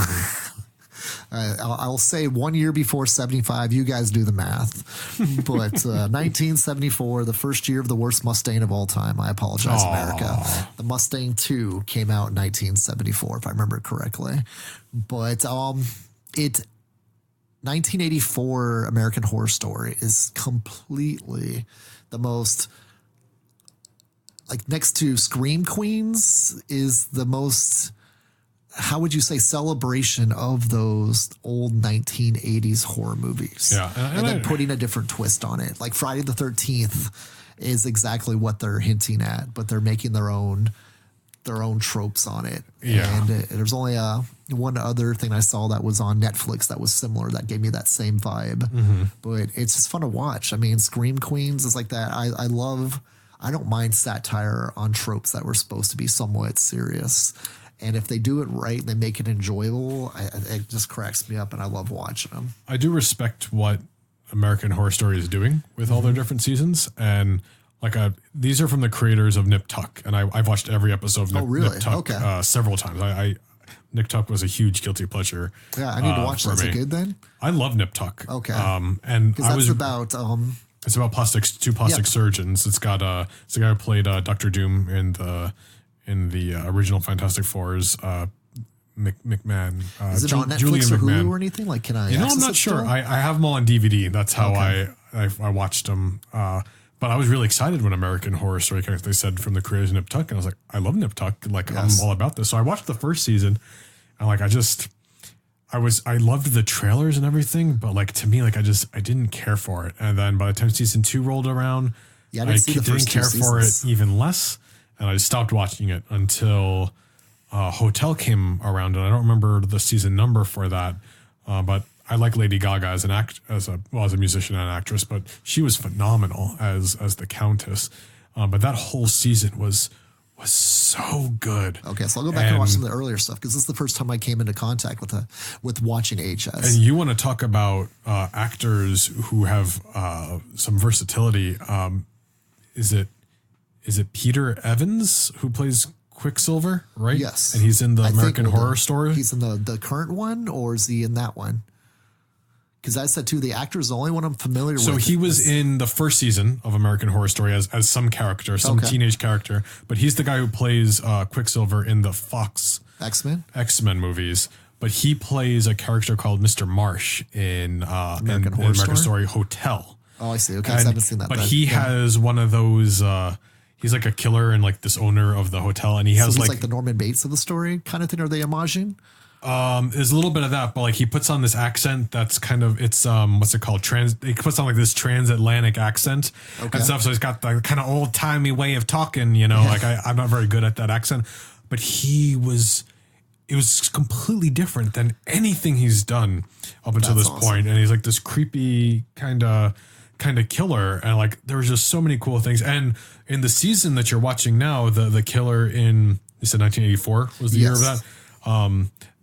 I'll say 1 year before 75. You guys do the math. But 1974, the first year of the worst Mustang of all time. I apologize, America. The Mustang 2 came out in 1974, if I remember correctly. But 1984 American Horror Story is completely the most, next to Scream Queens, is the most, how would you say, celebration of those old 1980s horror movies. Yeah. And then putting a different twist on it. Like Friday the 13th is exactly what they're hinting at, but they're making their own tropes on it. Yeah. And there's only one other thing I saw that was on Netflix that was similar, that gave me that same vibe. But it's just fun to watch. Scream Queens is like that. I don't mind satire on tropes that were supposed to be somewhat serious. And if they do it right and they make it enjoyable, it just cracks me up, and I love watching them. I do respect what American Horror Story is doing with all their different seasons. And these are from the creators of Nip Tuck. And I've watched every episode of Nip Tuck several times. Nip Tuck was a huge guilty pleasure. Yeah, I need to watch that. Is it good then? I love Nip Tuck. Okay. And that's about... it's about two plastic surgeons. It's got it's the guy who played Dr. Doom in the original Fantastic Fours, McMahon. Is it on Netflix Julian or McMahon. Hulu or anything? Like, can I? I'm not sure. I have them all on DVD. That's how I watched them. But I was really excited when American Horror Story, they said from the creators of Nip Tuck, and I was like, I love Nip Tuck. Like, I'm all about this. So I watched the first season, and like, I loved the trailers and everything, but like to me, like I didn't care for it. And then by the time season 2 rolled around, I didn't care for it even less, and I stopped watching it until Hotel came around, and I don't remember the season number for that, but I like Lady Gaga as a musician and an actress, but she was phenomenal as the Countess. But that whole season was so good. Okay, so I'll go back and watch some of the earlier stuff because this is the first time I came into contact with watching HS. And you want to talk about actors who have some versatility? Is it Peter Evans who plays Quicksilver, right? Yes. And he's in the American Horror Story. He's in the current one, or is he in that one? Because I said too, the actor is the only one I'm familiar with. So he was in the first season of American Horror Story as some character, teenage character, but he's the guy who plays Quicksilver in the Fox X-Men movies. But he plays a character called Mr. Marsh in American Horror Story Hotel. Oh, I see. Okay, so I haven't seen that. But he has one of those. He's like a killer and like this owner of the hotel, and he has he's like the Norman Bates of the story kind of thing. Are they homaging? There's a little bit of that, but like he puts on this accent that's kind of what's it called? He puts on like this transatlantic accent and stuff. So he's got the kind of old timey way of talking, like I'm not very good at that accent, but it was completely different than anything he's done up until this point. And he's like this creepy kind of killer. And like, there was just so many cool things. And in the season that you're watching now, the killer in, you said 1984 was the year of that.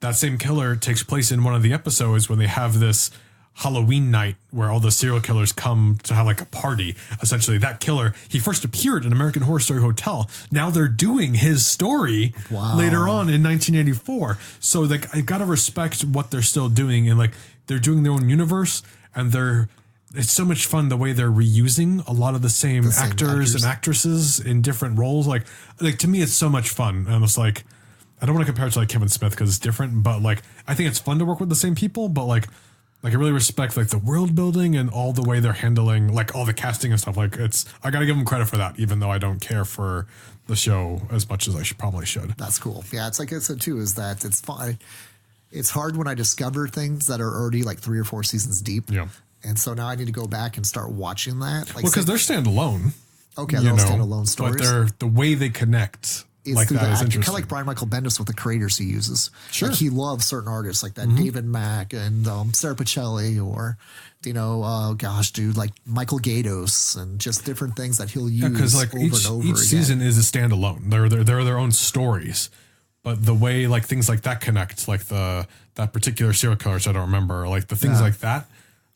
That same killer takes place in one of the episodes when they have this Halloween night where all the serial killers come to have like a party. Essentially, that killer, he first appeared in American Horror Story Hotel. Now they're doing his story later on in 1984. So like, I gotta respect what they're still doing, and like they're doing their own universe, and it's so much fun the way they're reusing a lot of the same actors and actresses in different roles. Like to me, it's so much fun. And it's like, I don't want to compare it to like Kevin Smith because it's different, but like I think it's fun to work with the same people. But like I really respect like the world building and all the way they're handling like all the casting and stuff. Like I got to give them credit for that, even though I don't care for the show as much as I probably should. That's cool. Yeah, it's like I said too, is that it's fun. It's hard when I discover things that are already like 3 or 4 seasons deep. Yeah. And so now I need to go back and start watching that. Like, because they're standalone. Okay, they're standalone stories. But the way they connect. It's like through that is kind of like Brian Michael Bendis with the creators he uses. Sure. Like he loves certain artists like that, David Mack and Sarah Pacelli, or, like Michael Gaydos, and just different things that he'll use because like over and over each again. season is a standalone. They're their own stories. But the way like things like that connect, like that particular serial killer, I don't remember, like the things like that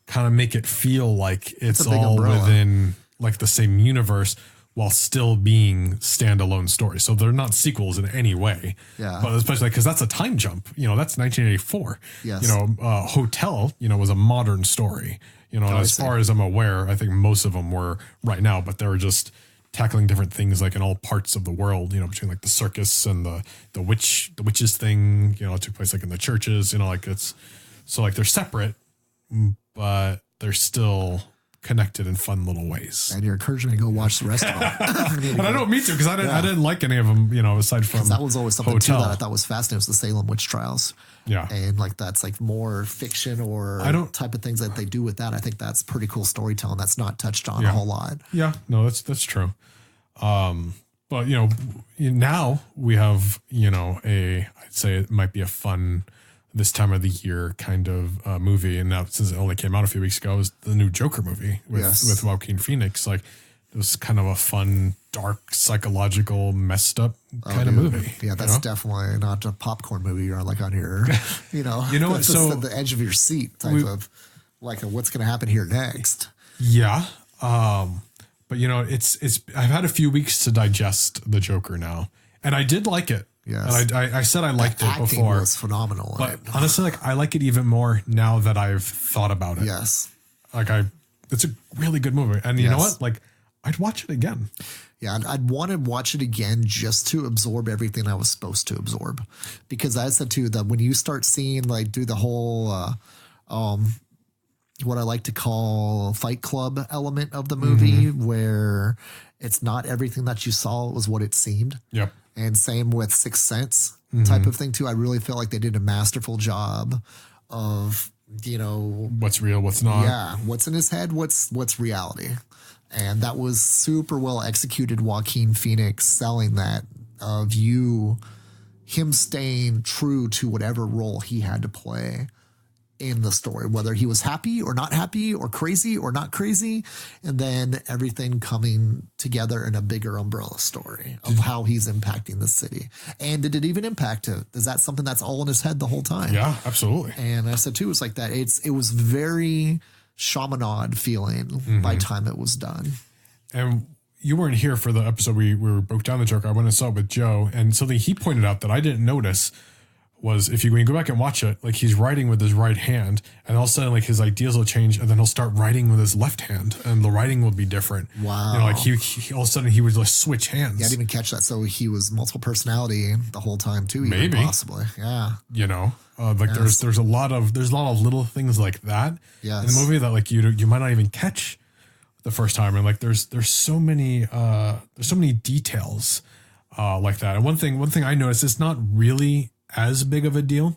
kind of make it feel like it's all within like the same universe, while still being standalone stories. So they're not sequels in any way. Yeah. But especially because that's a time jump. That's 1984. Yes. Hotel, was a modern story. As far as I'm aware, I think most of them were right now, but they were just tackling different things like in all parts of the world, between like the circus and the witches thing, it took place like in the churches, like it's, so like they're separate, but they're still connected in fun little ways. And you're encouraging me to go watch the rest of them. And I don't mean to, because I didn't like any of them, aside from that was always something too that I thought was fascinating, was the Salem witch trials. Yeah. And like that's like more fiction or type of things that they do with that. I think that's pretty cool storytelling that's not touched on a whole lot. Yeah, no, that's true. But now we have, I'd say it might be a fun this time of the year kind of movie. And now since it only came out a few weeks ago, is the new Joker movie with Joaquin Phoenix. Like it was kind of a fun, dark, psychological, messed up kind of movie. Yeah, that's definitely not a popcorn movie you're like on your, you know what? So the edge of your seat type of like what's going to happen here next. Yeah. But it's I've had a few weeks to digest the Joker now, and I did like it. Yes. And I said I liked it before. It was phenomenal. But honestly, like I like it even more now that I've thought about it. Yes. Like it's a really good movie. And you know what? Like I'd watch it again. Yeah, I'd want to watch it again just to absorb everything I was supposed to absorb. Because I said too, that when you start seeing like do the whole what I like to call Fight Club element of the movie, where it's not everything that you saw was what it seemed. Yep. And same with Sixth Sense type of thing too. I really feel like they did a masterful job of, what's real, what's not. Yeah, what's in his head, what's reality. And that was super well executed. Joaquin Phoenix selling that of him staying true to whatever role he had to play in the story, whether he was happy or not happy or crazy or not crazy. And then everything coming together in a bigger umbrella story of how he's impacting the city. And did it even impact it? Is that something that's all in his head the whole time? Yeah, absolutely. And I said too, it's like that. It was very Shamanad feeling by the time it was done. And you weren't here for the episode we broke down the Joker. I went and saw it with Joe, and something he pointed out that I didn't notice was when you go back and watch it, like he's writing with his right hand, and all of a sudden like his ideas will change, and then he'll start writing with his left hand, and the writing will be different. Wow! Like he all of a sudden he would just switch hands. Yeah, I didn't even catch that. So he was multiple personality the whole time too. Maybe, possibly. Yeah. There's a lot of little things like that in the movie that like you might not even catch the first time, and like there's so many details like that. And one thing I noticed, it's not really as big of a deal,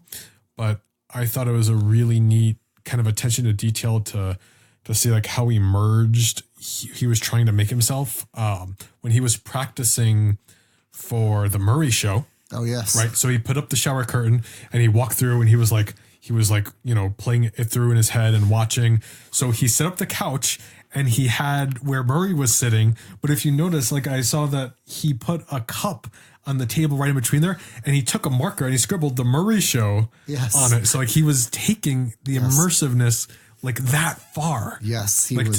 but I thought it was a really neat kind of attention to detail to see like how he merged. He was trying to make himself when he was practicing for the Murray show. Oh yes. Right. So he put up the shower curtain and he walked through, and he was like, playing it through in his head and watching. So he set up the couch and he had where Murray was sitting. But if you notice, like I saw that he put a cup on the table right in between there, and he took a marker and he scribbled the Murray show on it. So like he was taking the immersiveness like that far. Yes. He was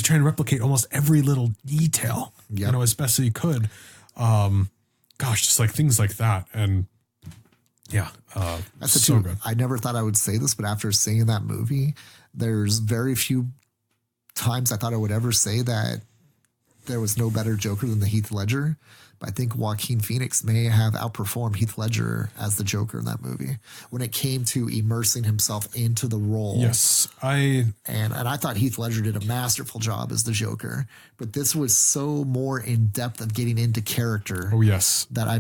trying to replicate almost every little detail, as best as he could. Just like things like that. And that's so good. I never thought I would say this, but after seeing that movie, there's very few times I thought I would ever say that there was no better Joker than the Heath Ledger. But I think Joaquin Phoenix may have outperformed Heath Ledger as the Joker in that movie when it came to immersing himself into the role. Yes, and I thought Heath Ledger did a masterful job as the Joker, but this was so more in depth of getting into character. Oh yes, that I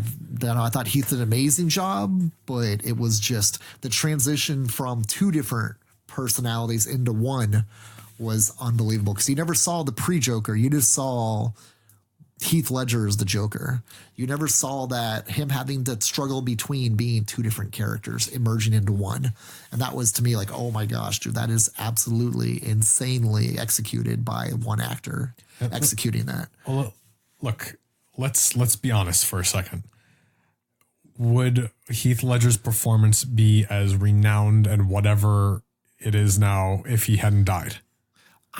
thought Heath did an amazing job, but it was just the transition from two different personalities into one was unbelievable, because you never saw the pre-Joker. You just saw Heath Ledger as the Joker. You never saw that him having to struggle between being two different characters emerging into one. And that was to me like, oh my gosh, dude, that is absolutely insanely executed by one actor executing that. Well, look, let's be honest for a second. Would Heath Ledger's performance be as renowned and whatever it is now if he hadn't died?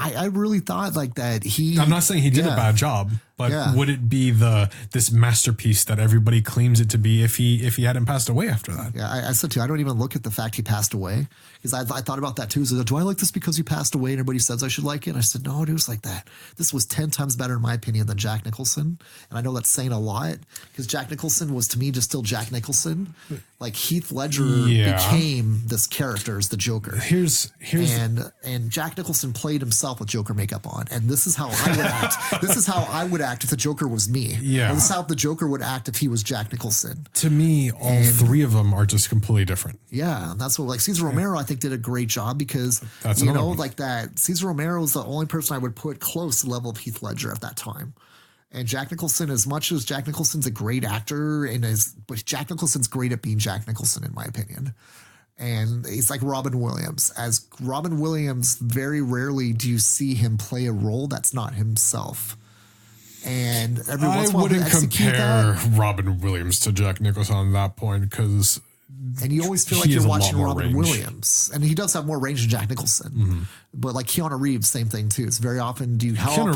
I really thought like that I'm not saying he did a bad job, but would it be this masterpiece that everybody claims it to be if he hadn't passed away after that? Yeah, I said too, I don't even look at the fact he passed away, because I thought about that too. So do I like this because he passed away and everybody says I should like it? And I said, no, it was like that. This was 10 times better in my opinion than Jack Nicholson. And I know that's saying a lot, because Jack Nicholson was to me just still Jack Nicholson. Like Heath Ledger became this character as the Joker. And Jack Nicholson played himself with Joker makeup on. And this is how I would act. This is how I would act if the Joker was me. Yeah. This is how the Joker would act if he was Jack Nicholson. To me, all three of them are just completely different. Yeah. And that's what, like, Cesar Romero, I think, did a great job, because, like that, Cesar Romero is the only person I would put close to the level of Heath Ledger at that time. And Jack Nicholson, as much as Jack Nicholson's a great actor, but Jack Nicholson's great at being Jack Nicholson, in my opinion. And he's like Robin Williams. As Robin Williams, very rarely do you see him play a role that's not himself. And every once in a while, I wouldn't compare Robin Williams to Jack Nicholson on that point, because and you always feel like you're watching Robin Williams, and he does have more range than Jack Nicholson. Mm-hmm. But like Keanu Reeves, same thing too. It's very often how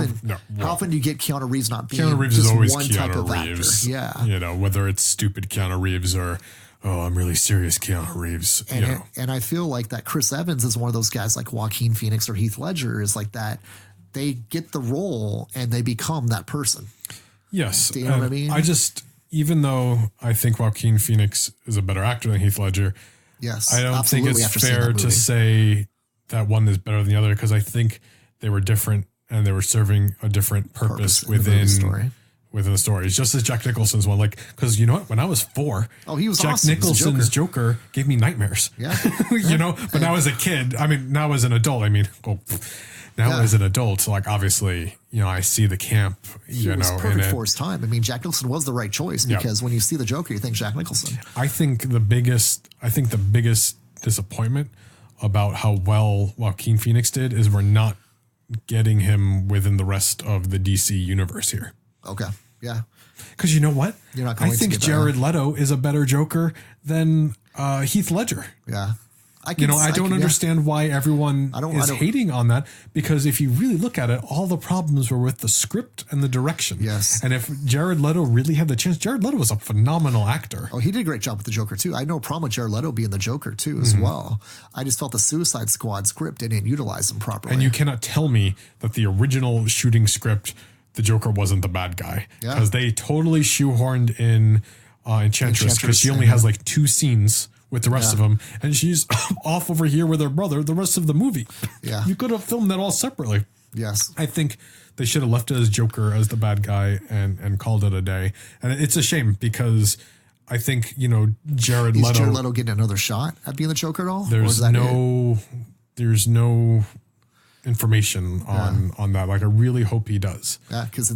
often do you get Keanu Reeves not being Keanu Reeves just is always one Keanu type of Reeves. Actor? Yeah, whether it's stupid Keanu Reeves or I'm really serious Keanu Reeves. And I feel like that Chris Evans is one of those guys like Joaquin Phoenix or Heath Ledger is like that. they get the role and they become that person. Yes. Do you know what I mean? Even though I think Joaquin Phoenix is a better actor than Heath Ledger, yes, I don't think it's fair to say that one is better than the other, because I think they were different and they were serving a different purpose within the story. It's just as Jack Nicholson's one, like, because you know what? When I was 4, he was Jack awesome. Nicholson's Joker gave me nightmares. Yeah. You know, but now as a kid, I mean, now as an adult, as an adult, like, obviously, you know, I see the camp, he was perfect for his time. I mean, Jack Nicholson was the right choice, because when you see the Joker, you think Jack Nicholson. I think the biggest disappointment about how well Joaquin Phoenix did is we're not getting him within the rest of the DC universe here. Okay. Yeah. Because you know what? You're not going I think Jared Leto is a better Joker than Heath Ledger. Yeah. I don't understand why everyone is hating on that, because if you really look at it, all the problems were with the script and the direction. Yes. And if Jared Leto really had the chance, Jared Leto was a phenomenal actor. Oh, he did a great job with the Joker too. I had no problem with Jared Leto being the Joker too as well. I just felt the Suicide Squad script didn't utilize him properly. And you cannot tell me that the original shooting script, the Joker wasn't the bad guy, because they totally shoehorned in Enchantress, because she only has like 2 scenes with the rest of them, and she's off over here with her brother the rest of the movie. Yeah. You could have filmed that all separately. Yes. I think they should have left it as Joker as the bad guy and called it a day. And it's a shame, because I think, you know, Jared Leto. Is Jared Leto getting another shot at being the Joker at all? There's no information on that. Like, I really hope he does. Yeah, because in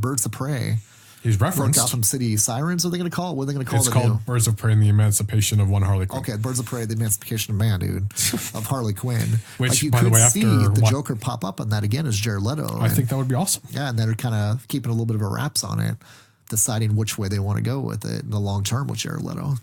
Birds of Prey, he's referenced. Gotham City Sirens, are they going to call it? What are they going to call it? It's called Birds of Prey and the Emancipation of One Harley Quinn. Okay, Birds of Prey, the Emancipation of Man, dude, of Harley Quinn. Which, you by the way, after the Joker pop up on that again as Jared Leto. I think that would be awesome. Yeah, and they're kind of keeping a little bit of a wraps on it, deciding which way they want to go with it in the long term with Jared Leto.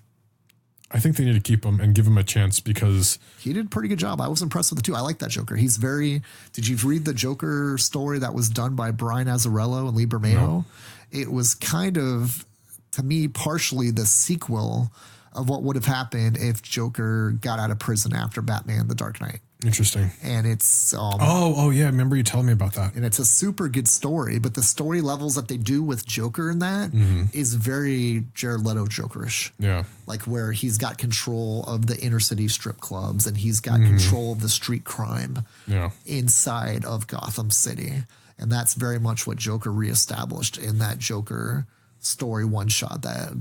I think they need to keep him and give him a chance, because he did a pretty good job. I was impressed with the 2. I like that Joker. Did you read the Joker story that was done by Brian Azzarello and Lee Bermejo? No. It was kind of, to me, partially the sequel of what would have happened if Joker got out of prison after Batman: The Dark Knight. Interesting. And it's yeah, I remember you telling me about that. And it's a super good story, but the story levels that they do with Joker in that is very Jared Leto Jokerish. Yeah. Like, where he's got control of the inner city strip clubs, and he's got control of the street crime inside of Gotham City. And that's very much what Joker reestablished in that Joker story one shot that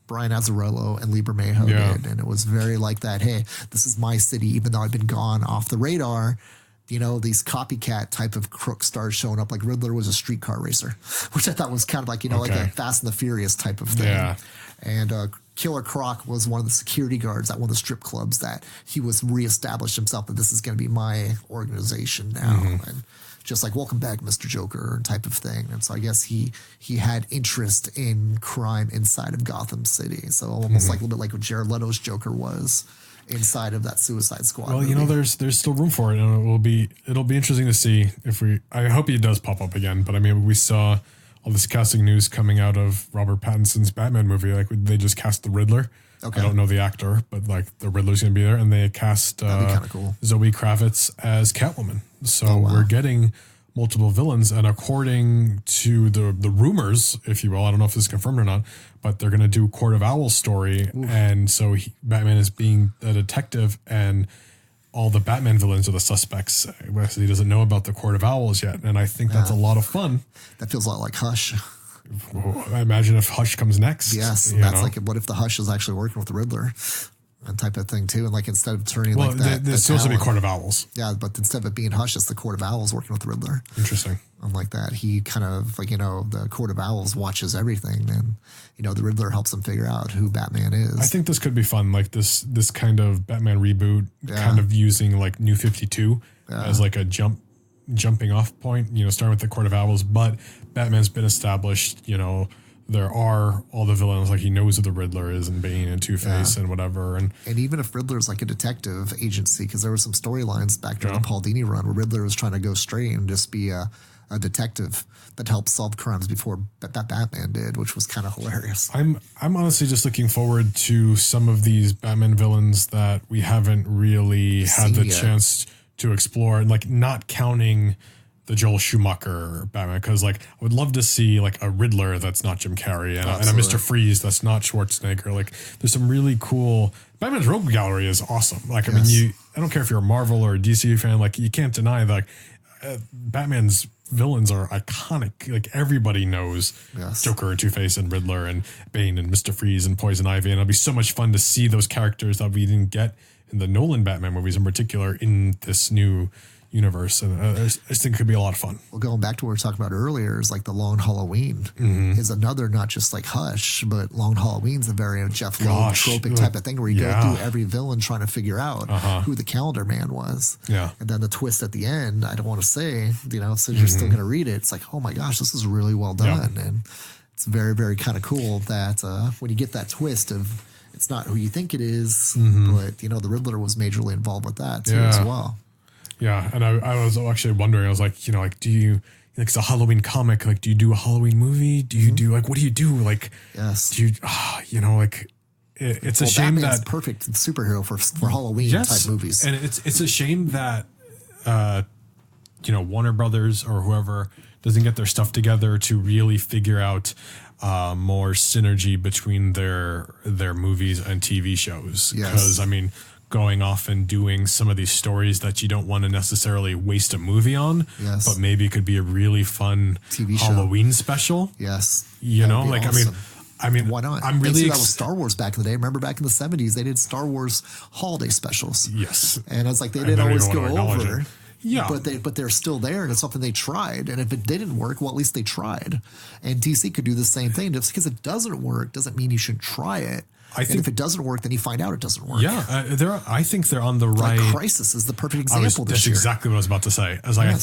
Brian Azzarello and Lee Bermejo did. And it was very like that, hey, this is my city, even though I've been gone off the radar. You know, these copycat type of crooks started showing up. Like, Riddler was a streetcar racer, which I thought was kind of like, like a Fast and the Furious type of thing. Yeah. And Killer Croc was one of the security guards at one of the strip clubs that he was reestablished himself, that this is going to be my organization now. And just like, welcome back, Mr. Joker type of thing. And so I guess he had interest in crime inside of Gotham City. So almost like a little bit like what Jared Leto's Joker was inside of that Suicide Squad. Well, movie. There's still room for it, and it'll be interesting to see I hope he does pop up again. But I mean, we saw all this casting news coming out of Robert Pattinson's Batman movie. Like, they just cast the Riddler. Okay. I don't know the actor, but like, the Riddler's going to be there, and they cast cool. Zoe Kravitz as Catwoman. So we're getting multiple villains, and according to the rumors, if you will, I don't know if this is confirmed or not, but they're going to do Court of Owls story. Oof. And so Batman is being a detective, and all the Batman villains are the suspects. He doesn't know about the Court of Owls yet, and I think that's a lot of fun. That feels a lot like Hush. I imagine if Hush comes next. Yes, that's like, what if the Hush is actually working with the Riddler? That type of thing too, and like, instead of turning like that, there's supposed to be Court of Owls. Yeah, but instead of it being Hush, it's the Court of Owls working with the Riddler. Interesting. Unlike that, he kind of like, the Court of Owls watches everything, and the Riddler helps him figure out who Batman is. I think this could be fun, like this kind of Batman reboot, kind of using like New 52 as like a jumping off point. Starting with the Court of Owls, but Batman's been established. There are all the villains, like he knows who the Riddler is, and Bane and Two-Face and whatever. And even if Riddler's like a detective agency, because there were some storylines back during the Paul Dini run where Riddler was trying to go straight and just be a detective that helped solve crimes before that Batman did, which was kind of hilarious. I'm honestly just looking forward to some of these Batman villains that we haven't really had the chance to explore, and like not counting the Joel Schumacher Batman, because like I would love to see like a Riddler that's not Jim Carrey and a Mr. Freeze that's not Schwarzenegger. Like there's some really cool Batman's Rogue Gallery is awesome. Like I mean, I don't care if you're a Marvel or a DC fan, like you can't deny that Batman's villains are iconic. Like everybody knows Joker and Two-Face and Riddler and Bane and Mr. Freeze and Poison Ivy, and it'll be so much fun to see those characters that we didn't get in the Nolan Batman movies in particular in this new universe, and I just think it could be a lot of fun. Well, going back to what we were talking about earlier, is like the Long Halloween is another, not just like Hush, but Long Halloween's a very Jeff Loeb tropic type of thing where you go through every villain trying to figure out who the Calendar Man was. Yeah. And then the twist at the end, I don't want to say, so you're still going to read it. It's like, oh my gosh, this is really well done. And it's very, very kind of cool that when you get that twist of it's not who you think it is, but the Riddler was majorly involved with that too as well. Yeah, and I was actually wondering, I was like, like, do you, like, it's a Halloween comic, like, do you do a Halloween movie? Do you do, like, what do you do? Like, do you, like, it's a shame Batman's that perfect superhero for Halloween type movies. And it's a shame that, Warner Brothers or whoever doesn't get their stuff together to really figure out more synergy between their movies and TV shows. Because, I mean, going off and doing some of these stories that you don't want to necessarily waste a movie on, but maybe it could be a really fun TV Halloween special. Yes. Like, awesome. I mean, why not? I'm really that was Star Wars back in the day. Remember back in the 70s, they did Star Wars holiday specials. Yes. And it's like, they didn't always go over. Yeah. But they're still there, and it's something they tried. And if it didn't work, well, at least they tried. And DC could do the same thing. Just because it doesn't work doesn't mean you should try it. I think if it doesn't work, then you find out it doesn't work. Yeah, I think they're on the right. Like Crisis is the perfect example. That's exactly what I was about to say. I was like,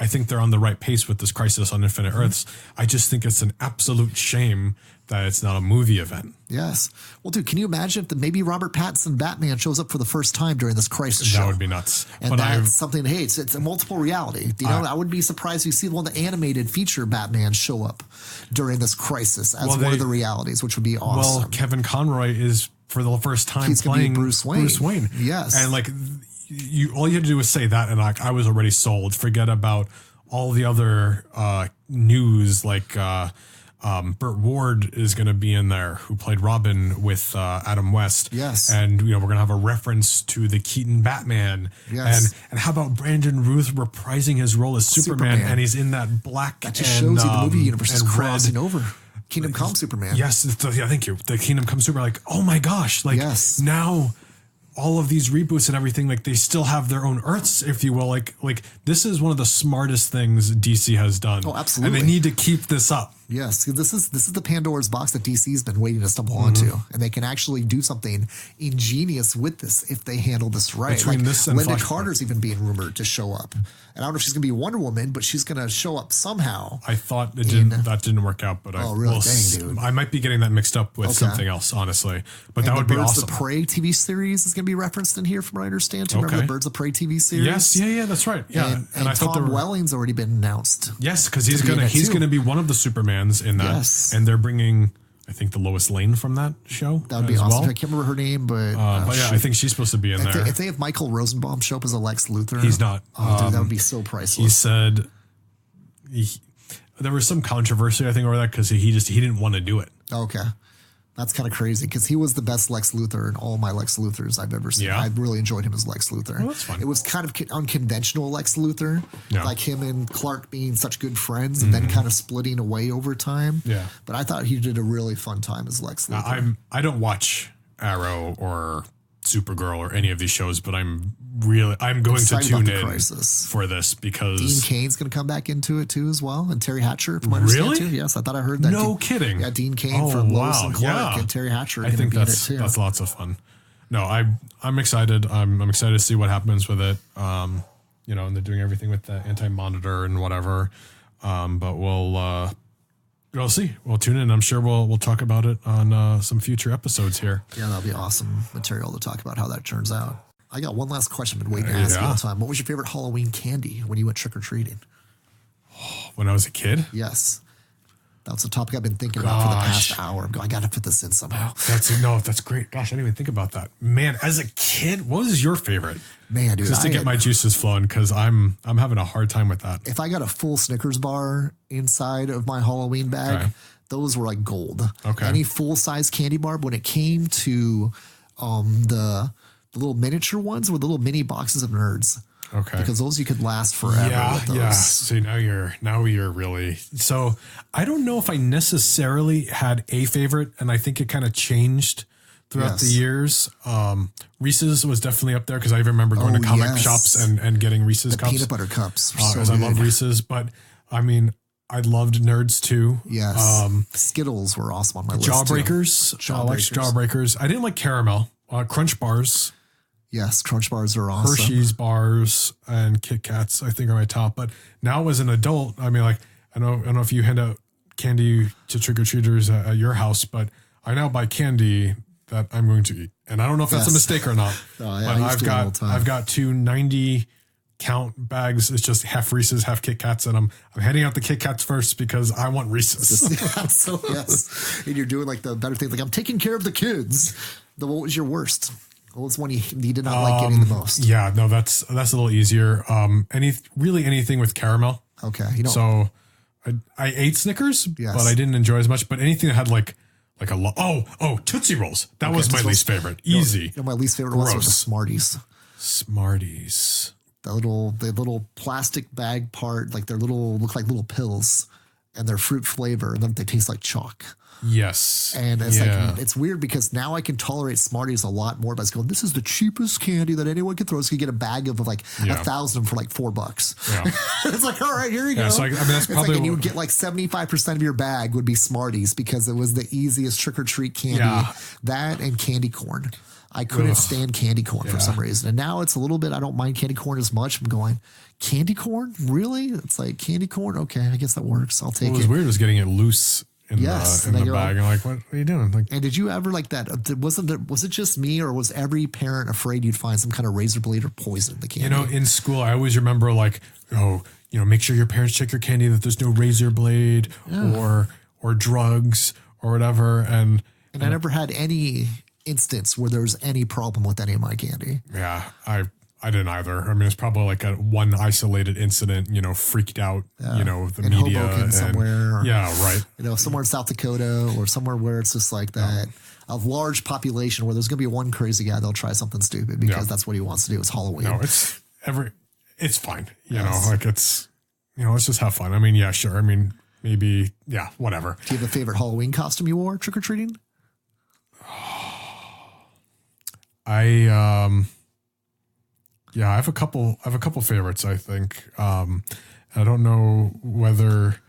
I think they're on the right pace with this Crisis on Infinite Earths. I just think it's an absolute shame that it's not a movie event. Yes. Well, dude, can you imagine if maybe Robert Pattinson Batman shows up for the first time during this Crisis show? That would be nuts. And that's something, hey, it's a multiple reality. I wouldn't be surprised if you see one of the animated feature Batman show up during this Crisis as one of the realities, which would be awesome. Well, Kevin Conroy is, for the first time, playing Bruce Wayne. Yes. And like, all you had to do was say that, and like, I was already sold. Forget about all the other news, like Burt Ward is going to be in there, who played Robin with Adam West. Yes. And, we're going to have a reference to the Keaton Batman. Yes. And how about Brandon Ruth reprising his role as Superman. And he's in that black that just shows you the movie universe is crossing over. Kingdom Come Superman. Yes. Thank you. The Kingdom Come Superman. Like, oh my gosh. Like, now all of these reboots and everything, like, they still have their own Earths, if you will. Like this is one of the smartest things DC has done. Oh, absolutely. And they need to keep this up. Yes, this is the Pandora's box that DC's been waiting to stumble onto, and they can actually do something ingenious with this if they handle this right. Between this and Linda Carter's even being rumored to show up, and I don't know if she's going to be Wonder Woman, but she's going to show up somehow. I thought that didn't work out, but really? Dang, dude. I might be getting that mixed up with something else, honestly. But that would be awesome. The Birds of Prey TV series is going to be referenced in here, from what I understand. Do you remember the Birds of Prey TV series? Yes, yeah, that's right. Yeah, and I thought Tom Welling's already been announced. Yes, because he's going to be one of the Supermans in that. Yes. And they're bringing, I think, the Lois Lane from that show. That would be awesome. I can't remember her name, but yeah, I think she's supposed to be in there. If they have Michael Rosenbaum show up as a Lex Luthor, he's not. Dude, that would be so priceless. He said there was some controversy, I think, over that because he didn't want to do it. Okay. That's kind of crazy because he was the best Lex Luthor in all my Lex Luthors I've ever seen. Yeah. I really enjoyed him as Lex Luthor. Well, that's fun. It was kind of unconventional Lex Luthor, like him and Clark being such good friends and then kind of splitting away over time. Yeah. But I thought he did a really fun time as Lex Luthor. I don't watch Arrow or Supergirl or any of these shows, but I'm going to tune in for this because Dean Cain's going to come back into it too as well, and Terry Hatcher from understand too. Yes, I thought I heard that. No kidding. Yeah, Dean Cain from Lois and Clark and Terry Hatcher. I think that's lots of fun. No, I'm excited. I'm excited to see what happens with it. And they're doing everything with the anti-monitor and whatever. But we'll see. We'll tune in. I'm sure we'll talk about it on some future episodes here. Yeah, that'll be awesome material to talk about how that turns out. I got one last question I've been waiting to ask you all the time. What was your favorite Halloween candy when you went trick-or-treating? When I was a kid? Yes. That's a topic I've been thinking about for the past hour. I'm going, I got to fit this in somehow. That's great. Gosh, I didn't even think about that. Man, as a kid, what was your favorite? Man, dude, just to get my juices flowing, because I'm having a hard time with that. If I got a full Snickers bar inside of my Halloween bag, those were like gold. Okay. Any full size candy bar, when it came to the little miniature ones with the little mini boxes of Nerds. Okay. Because those you could last forever with those. Yeah. So now you're really, so I don't know if I necessarily had a favorite, and I think it kind of changed throughout the years. Reese's was definitely up there because I remember going to comic shops and getting Reese's cups. Peanut butter cups. Because I love Reese's, but I mean, I loved Nerds too. Yes. Skittles were awesome on my list. Jawbreakers. I liked Jawbreakers. I didn't like caramel. Crunch bars. Yes, Crunch bars are awesome. Hershey's bars and Kit Kats, I think, are my top. But now as an adult, I mean, like, I don't know if you hand out candy to trick-or-treaters at your house, but I now buy candy that I'm going to eat. And I don't know if that's a mistake or not. But I've got two 90 count bags. It's just half Reese's, half Kit Kats, and I'm handing out the Kit Kats first because I want Reese's. And you're doing like the better things. Like, I'm taking care of the kids. What was your worst? What was one you did not like getting the most? Yeah, no, that's a little easier. Anything with caramel. Okay, So I ate Snickers, but I didn't enjoy as much. But anything that had like Tootsie Rolls. That was my least favorite. Easy. My least favorite was the Smarties. Smarties. The little plastic bag part, like look like little pills, and they're fruit flavor, and then they taste like chalk. Yes. And it's it's weird because now I can tolerate Smarties a lot more, but it's going, this is the cheapest candy that anyone can throw. So you get a bag of like 1,000 for like $4. Yeah. It's like, all right, here you go. So that's probably and you would get like 75% of your bag would be Smarties because it was the easiest trick or treat candy. Yeah. That and candy corn. I couldn't stand candy corn for some reason. And now it's a little bit, I don't mind candy corn as much. I'm going, candy corn? Really? It's like candy corn? Okay, I guess that works. I'll take it. What was weird was getting it loose in the bag. And like, what are you doing? Like, and did you ever like that? Was it just me, or was every parent afraid you'd find some kind of razor blade or poison in the candy? In school, I always remember like, make sure your parents check your candy that there's no razor blade or drugs or whatever. And I never had any instance where there was any problem with any of my candy. Yeah, I didn't either. I mean, it's probably like one isolated incident, freaked out, the in media. Hoboken somewhere. Right. Somewhere in South Dakota or somewhere where it's just like that. A large population where there's going to be one crazy guy that'll try something stupid because that's what he wants to do. It's Halloween. No, it's fine. Let's just have fun. I mean, yeah, sure. I mean, maybe, whatever. Do you have a favorite Halloween costume you wore trick-or-treating? I have a couple favorites, I think. I don't know whether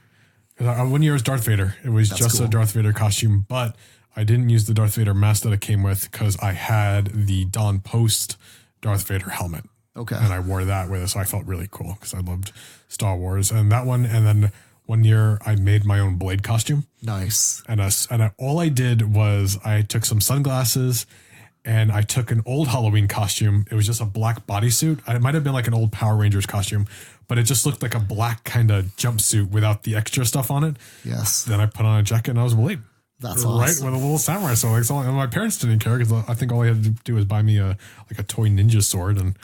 one year was Darth Vader. It was a Darth Vader costume, but I didn't use the Darth Vader mask that it came with because I had the Dawn Post Darth Vader helmet. Okay. And I wore that with it, so I felt really cool because I loved Star Wars. And that one, and then one year I made my own Blade costume. Nice. And all I did was I took some sunglasses and I took an old Halloween costume. It was just a black bodysuit. It might have been like an old Power Rangers costume, but it just looked like a black kind of jumpsuit without the extra stuff on it. Yes. Then I put on a jacket and I was Blade. That's awesome. Right, with a little samurai sword. And my parents didn't care because I think all I had to do was buy me a toy ninja sword and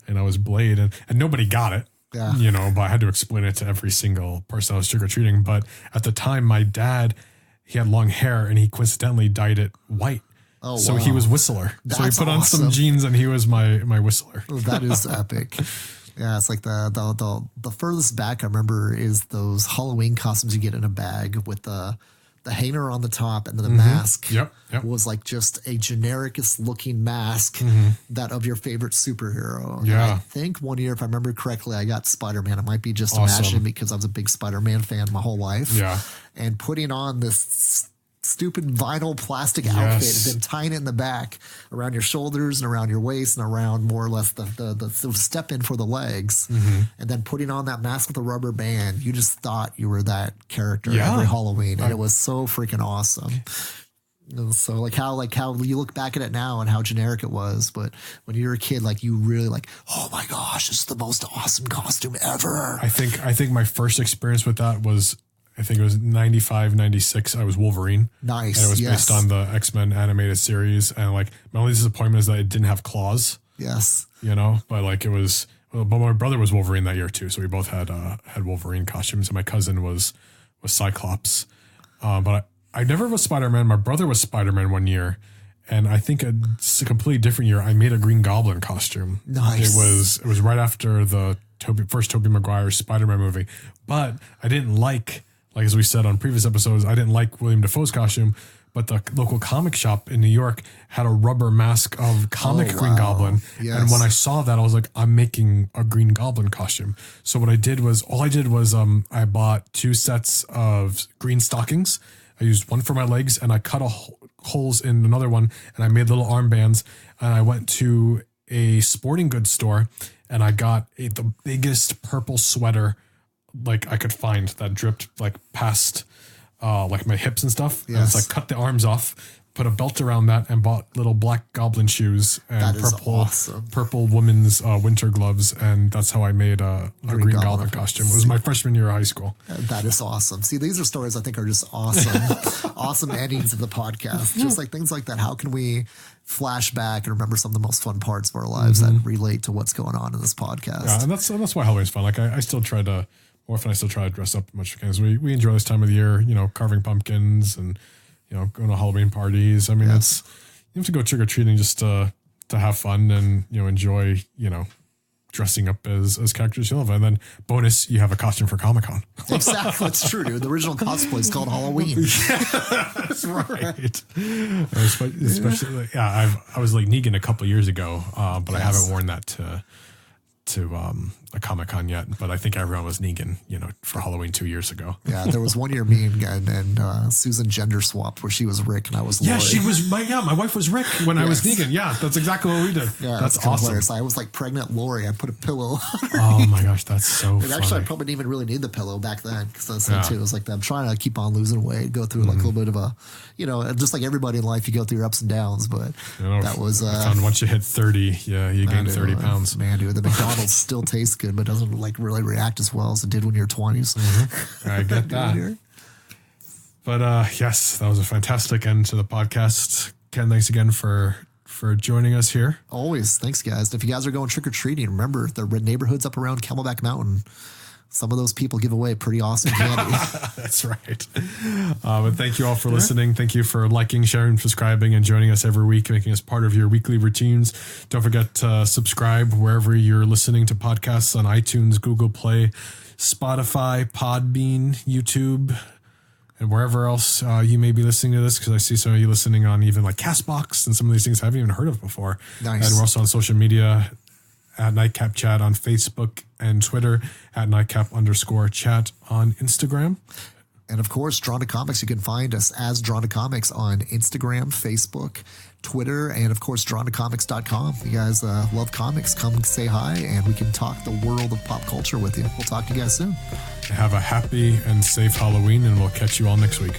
I was Blade and nobody got it. Yeah. But I had to explain it to every single person I was trick-or-treating. But at the time, my dad, he had long hair and he coincidentally dyed it white. Oh, so he was Whistler. So he put on some jeans and he was my Whistler. That is epic. Yeah, it's like the furthest back I remember is those Halloween costumes you get in a bag with the hanger on the top and then the mask. Yep. Was like just a genericest looking mask that of your favorite superhero. Yeah. And I think one year, if I remember correctly, I got Spider-Man. It might be just imagining because I was a big Spider-Man fan my whole life. Yeah. And putting on this stupid vinyl plastic outfit and then tying it in the back around your shoulders and around your waist and around more or less the step in for the legs and then putting on that mask with a rubber band. You just thought you were that character every Halloween and it was so freaking awesome. And so like how you look back at it now and how generic it was, but when you were a kid, like you really like, oh my gosh, this is the most awesome costume ever. I think my first experience with that was I think it was 95, 96. I was Wolverine. Nice. And it was based on the X-Men animated series. And like my only disappointment is that it didn't have claws. Yes. You know, but like it was, but my brother was Wolverine that year too. So we both had Wolverine costumes, and my cousin was Cyclops. But I never was Spider-Man. My brother was Spider-Man one year. And I think it's a completely different year. I made a Green Goblin costume. Nice. It was right after the first Tobey Maguire Spider-Man movie. But I didn't like as we said on previous episodes, I didn't like William Dafoe's costume. But the local comic shop in New York had a rubber mask of comic Green Goblin. Yes. And when I saw that, I was like, I'm making a Green Goblin costume. So what I did was, I bought 2 sets of green stockings. I used one for my legs, and I cut holes in another one, and I made little armbands. And I went to a sporting goods store, and I got the biggest purple sweater like I could find that dripped like past like my hips and stuff. Yes. And it's like cut the arms off, put a belt around that, and bought little black goblin shoes and purple women's winter gloves. And that's how I made a Green Goblin costume. It was my freshman year of high school. That is awesome. See, these are stories I think are just awesome. Awesome endings of the podcast. Just like things like that. How can we flash back and remember some of the most fun parts of our lives that relate to what's going on in this podcast? Yeah, and that's why Halloween's fun. Like I still try to, more often I still try to dress up as much as I can. We enjoy this time of the year, you know, carving pumpkins and, you know, going to Halloween parties. I mean, you have to go trick or treating just to have fun and, you know, enjoy, you know, dressing up as characters you love. And then bonus, you have a costume for Comic-Con. Exactly. That's true, dude. The original cosplay is called Halloween. That's right. Especially, I was like Negan a couple years ago, but I haven't worn that to a Comic-Con yet, but I think everyone was Negan, you know, for Halloween 2 years ago. Yeah, there was one year me and Susan gender swapped where she was Rick and I was Lori. Yeah, she was my wife was Rick when I was Negan. Yeah, that's exactly what we did. Yeah, that's awesome. Hilarious. I was like pregnant Lori. I put a pillow. Oh my gosh, that's so funny. Actually, I probably didn't even really need the pillow back then because that's the too. It was like I'm trying to keep on losing weight, go through like a little bit of a, you know, just like everybody in life, you go through your ups and downs. But that was I found once you hit 30, you gain 30 pounds. Man, dude, the McDonald's still tastes good, but doesn't like really react as well as it did when you're 20s. I get that. But yes, that was a fantastic end to the podcast. Ken, thanks again for joining us here. Always. Thanks, guys. If you guys are going trick-or-treating, remember the red neighborhoods up around Camelback Mountain. Some of those people give away pretty awesome candy. That's right. But thank you all for listening. Thank you for liking, sharing, subscribing, and joining us every week, making us part of your weekly routines. Don't forget to subscribe wherever you're listening to podcasts on iTunes, Google Play, Spotify, Podbean, YouTube, and wherever else you may be listening to this, because I see some of you listening on even like CastBox and some of these things I haven't even heard of before. Nice. And we're also on social media at Nightcap Chat on Facebook and Twitter, at Nightcap_chat on Instagram. And of course, Drawn to Comics, you can find us as Drawn to Comics on Instagram, Facebook, Twitter, and of course, drawntocomics.com. You guys love comics, come say hi, and we can talk the world of pop culture with you. We'll talk to you guys soon. Have a happy and safe Halloween, and we'll catch you all next week.